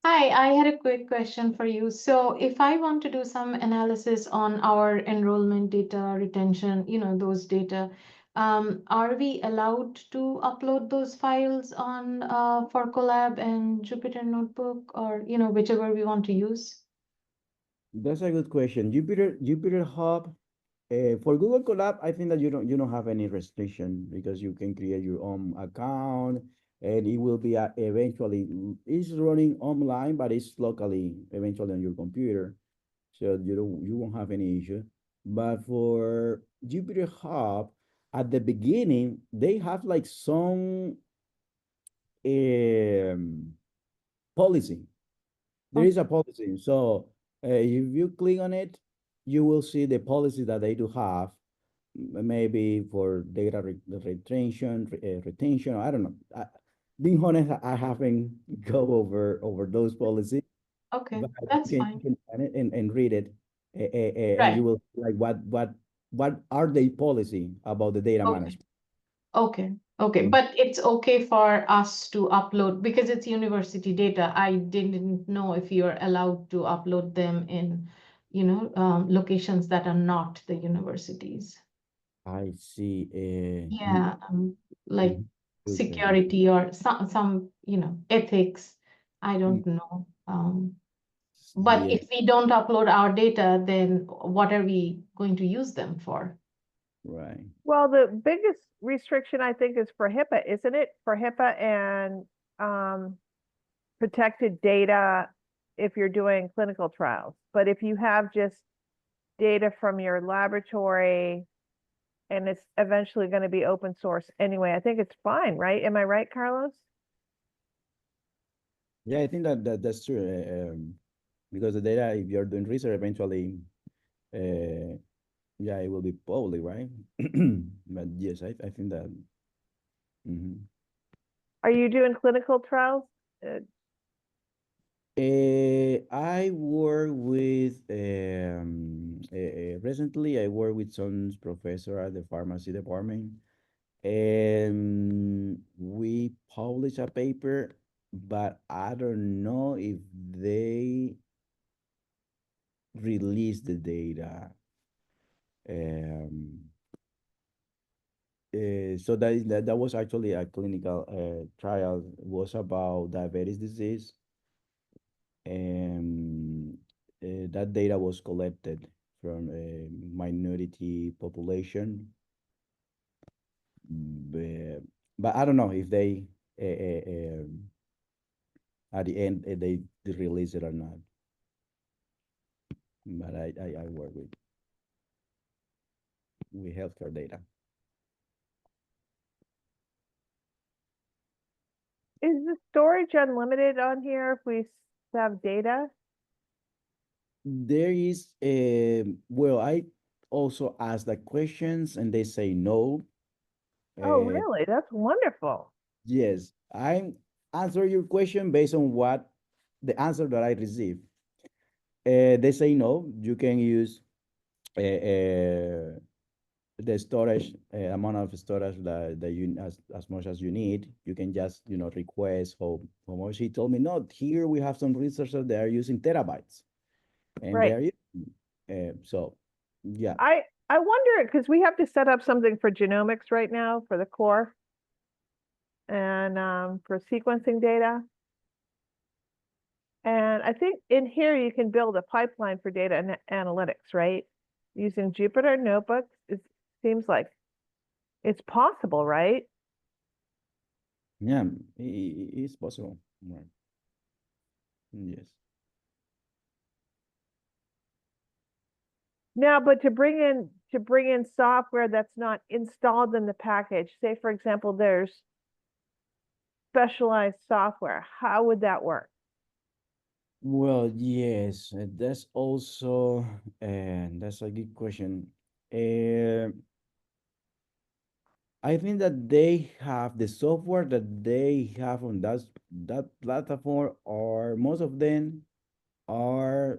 S8: Hi, I had a quick question for you. So if I want to do some analysis on our enrollment data, retention, those data, are we allowed to upload those files on for Colab and Jupyter Notebook or, whichever we want to use?
S2: That's a good question. Jupyter Hub, for Google Colab, I think that you don't have any restriction because you can create your own account and it will be eventually it's running online, but it's locally eventually on your computer, so you won't have any issue. But for Jupyter Hub, at the beginning, they have like some um, policy. There is a policy. So if you click on it, you will see the policy that they do have, maybe for data retention. I don't know. Being honest, I haven't go over those policies,
S8: Okay,
S2: but
S8: that's
S2: you
S8: fine.
S2: can find it and read it, and you
S8: Right.
S2: will see like what are the policy about the data
S8: Okay.
S2: management.
S8: Okay. Okay.
S2: Mm.
S8: But it's okay for us to upload because it's university data. I didn't know if you're allowed to upload them in, locations that are not the universities.
S2: I see.
S8: Yeah, like
S2: Mhm. Good question.
S8: security or some, ethics. I
S2: Mm.
S8: don't know. But
S2: Yeah,
S8: if we don't upload our data, then what are we going to use them for?
S2: right.
S6: Well, the biggest restriction I think is for HIPAA, isn't it? For HIPAA and protected data if you're doing clinical trials. But if you have just data from your laboratory and it's eventually going to be open source anyway, I think it's fine, right? Am I right, Carlos?
S2: Yeah, I think that's true. Because the data, if you're doing research, eventually, uh, yeah, it will be public, right? But yes, I think that. Mhm.
S6: Are you doing clinical trials?
S2: I work with recently. I work with some professor at the pharmacy department, and we publish a paper, but I don't know if they release the data. Um, so that was actually a clinical trial. Was about diabetes disease, and that data was collected from a minority population. But I don't know if they at the end they release it or not. But I work with. with healthcare data.
S6: Is the storage unlimited on here if we have data?
S2: There is a, well, I also asked the questions and they say no.
S6: Oh,
S2: Uh,
S6: really? That's wonderful.
S2: Yes, I answer your question based on what the answer that I received. They say no, you can use the storage amount of storage that you as much as you need. You can just request how much. He told me no. Here we have some researchers that are using terabytes, and
S6: Right.
S2: they're so yeah.
S6: I wonder, because we have to set up something for genomics right now for the core and for sequencing data. And I think in here you can build a pipeline for data and analytics, right? Using Jupyter notebooks, it seems like it's possible, right?
S2: Yeah, it's possible. Right. Yes.
S6: Now, but to bring in software that's not installed in the package, say for example, there's specialized software, how would that work?
S2: Well, yes, that's also, and that's a good question. I think that they have the software that they have on that platform, or most of them are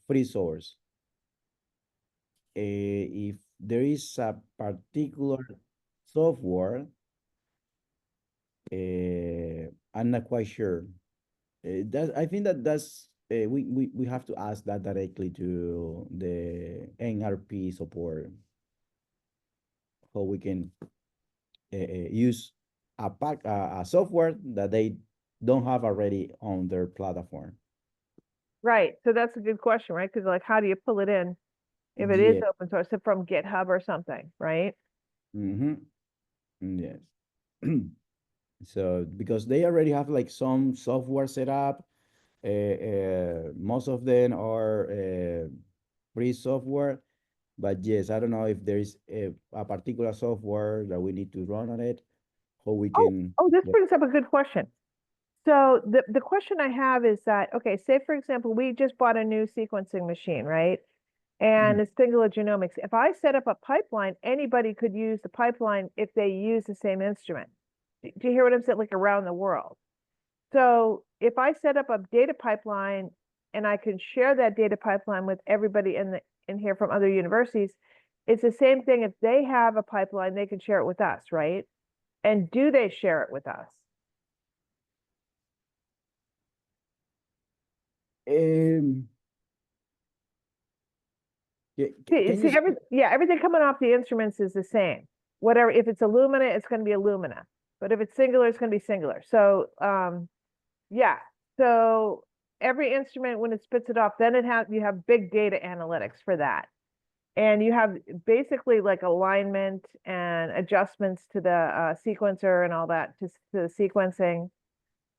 S2: free source. If there is a particular software, I'm not quite sure. I think that's we have to ask that directly to the NRP support, how we can use a software that they don't have already on their platform.
S6: Right. So that's a good question, right? Because like, how do you pull it in if it is
S2: Yeah.
S6: open source, so from GitHub or something, right?
S2: Mm-hmm. Yes. So because they already have like some software set up, most of them are free software. But yes, I don't know if there is a particular software that we need to run on it, how we can.
S6: Oh, this
S2: Yeah.
S6: brings up a good question. So the question I have is that, okay, say for example, we just bought a new sequencing machine, right? And it's singular genomics. If I set up a pipeline, anybody could use the pipeline if they use the same instrument. Do you hear what I'm saying? Like around the world. So if I set up a data pipeline and I can share that data pipeline with everybody in here from other universities, it's the same thing. If they have a pipeline, they can share it with us, right? And do they share it with us?
S2: Um, yeah, can you
S6: Everything coming off the instruments is the same. Whatever, if it's Illumina, it's going to be Illumina. But if it's singular, it's going to be singular. So yeah. So every instrument, when it spits it off, then you have big data analytics for that. And you have basically like alignment and adjustments to the sequencer and all that to the sequencing.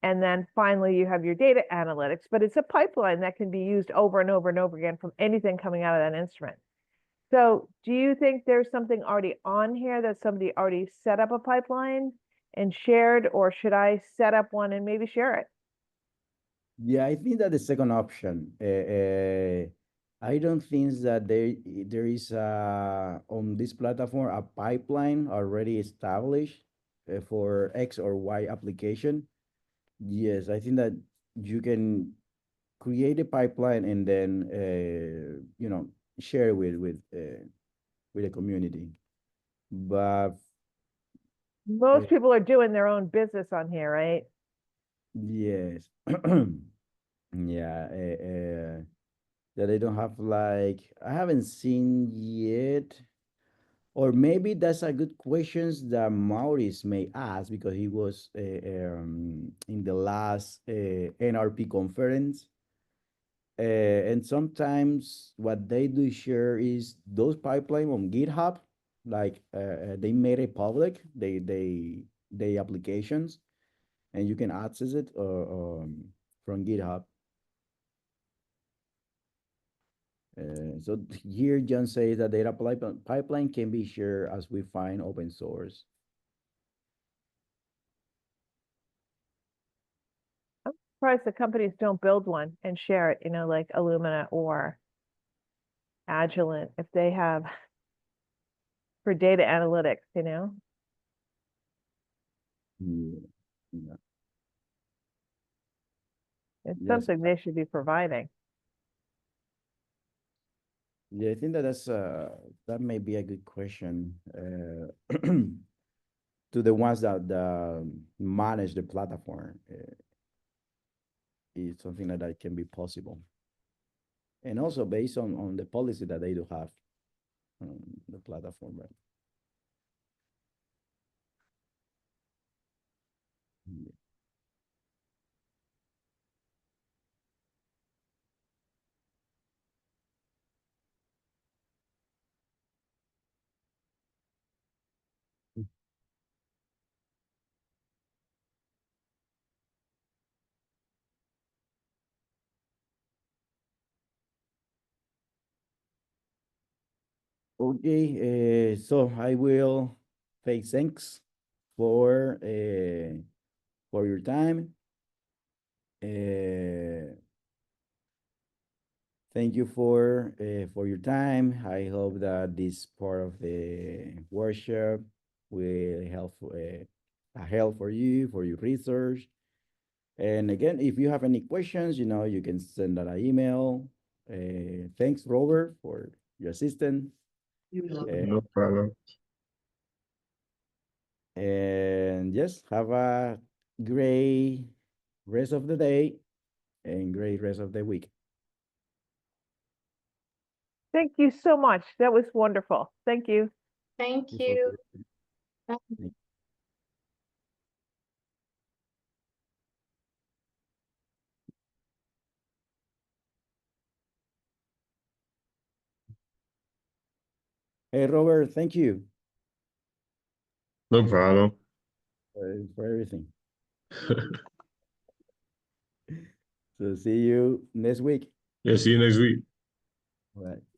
S6: And then finally you have your data analytics, but it's a pipeline that can be used over and over and over again from anything coming out of that instrument. So do you think there's something already on here that somebody already set up a pipeline and shared, or should I set up one and maybe share it?
S2: Yeah, I think that the second option. I don't think that there is on this platform a pipeline already established for X or Y application. Yes, I think that you can create a pipeline and then share with the community. But
S6: Most people are doing their own business on here, right?
S2: yes, yeah, that they don't have like I haven't seen yet, or maybe that's a good questions that Maurice may ask because he was in the last NRP conference. And sometimes what they do share is those pipeline on GitHub, like they made it public, they applications, and you can access it from GitHub. So here John says that data pipeline can be shared as we find open source.
S6: Surprised the companies don't build one and share it, you know, like Illumina or Agilent, if they have for data analytics, you know?
S2: Yeah.
S6: It's
S2: Yes.
S6: something they should be providing.
S2: Yeah, I think that may be a good question to the ones that manage the platform. It's something that can be possible, and also based on the policy that they do have on the platform, right? Yeah. Okay, so I will say thanks for your time. Thank you for your time. I hope that this part of the workshop will help for you for your research. And again, if you have any questions, you can send that an email. Thanks, Robert, for your assistance.
S3: No problem.
S2: And yes, have a great rest of the day and great rest of the week.
S6: Thank you so much. That was wonderful. Thank you.
S8: Thank you.
S2: Hey, Robert, thank you
S3: No problem.
S2: for everything. So see you next week.
S3: Yeah, see you next week.
S2: All right.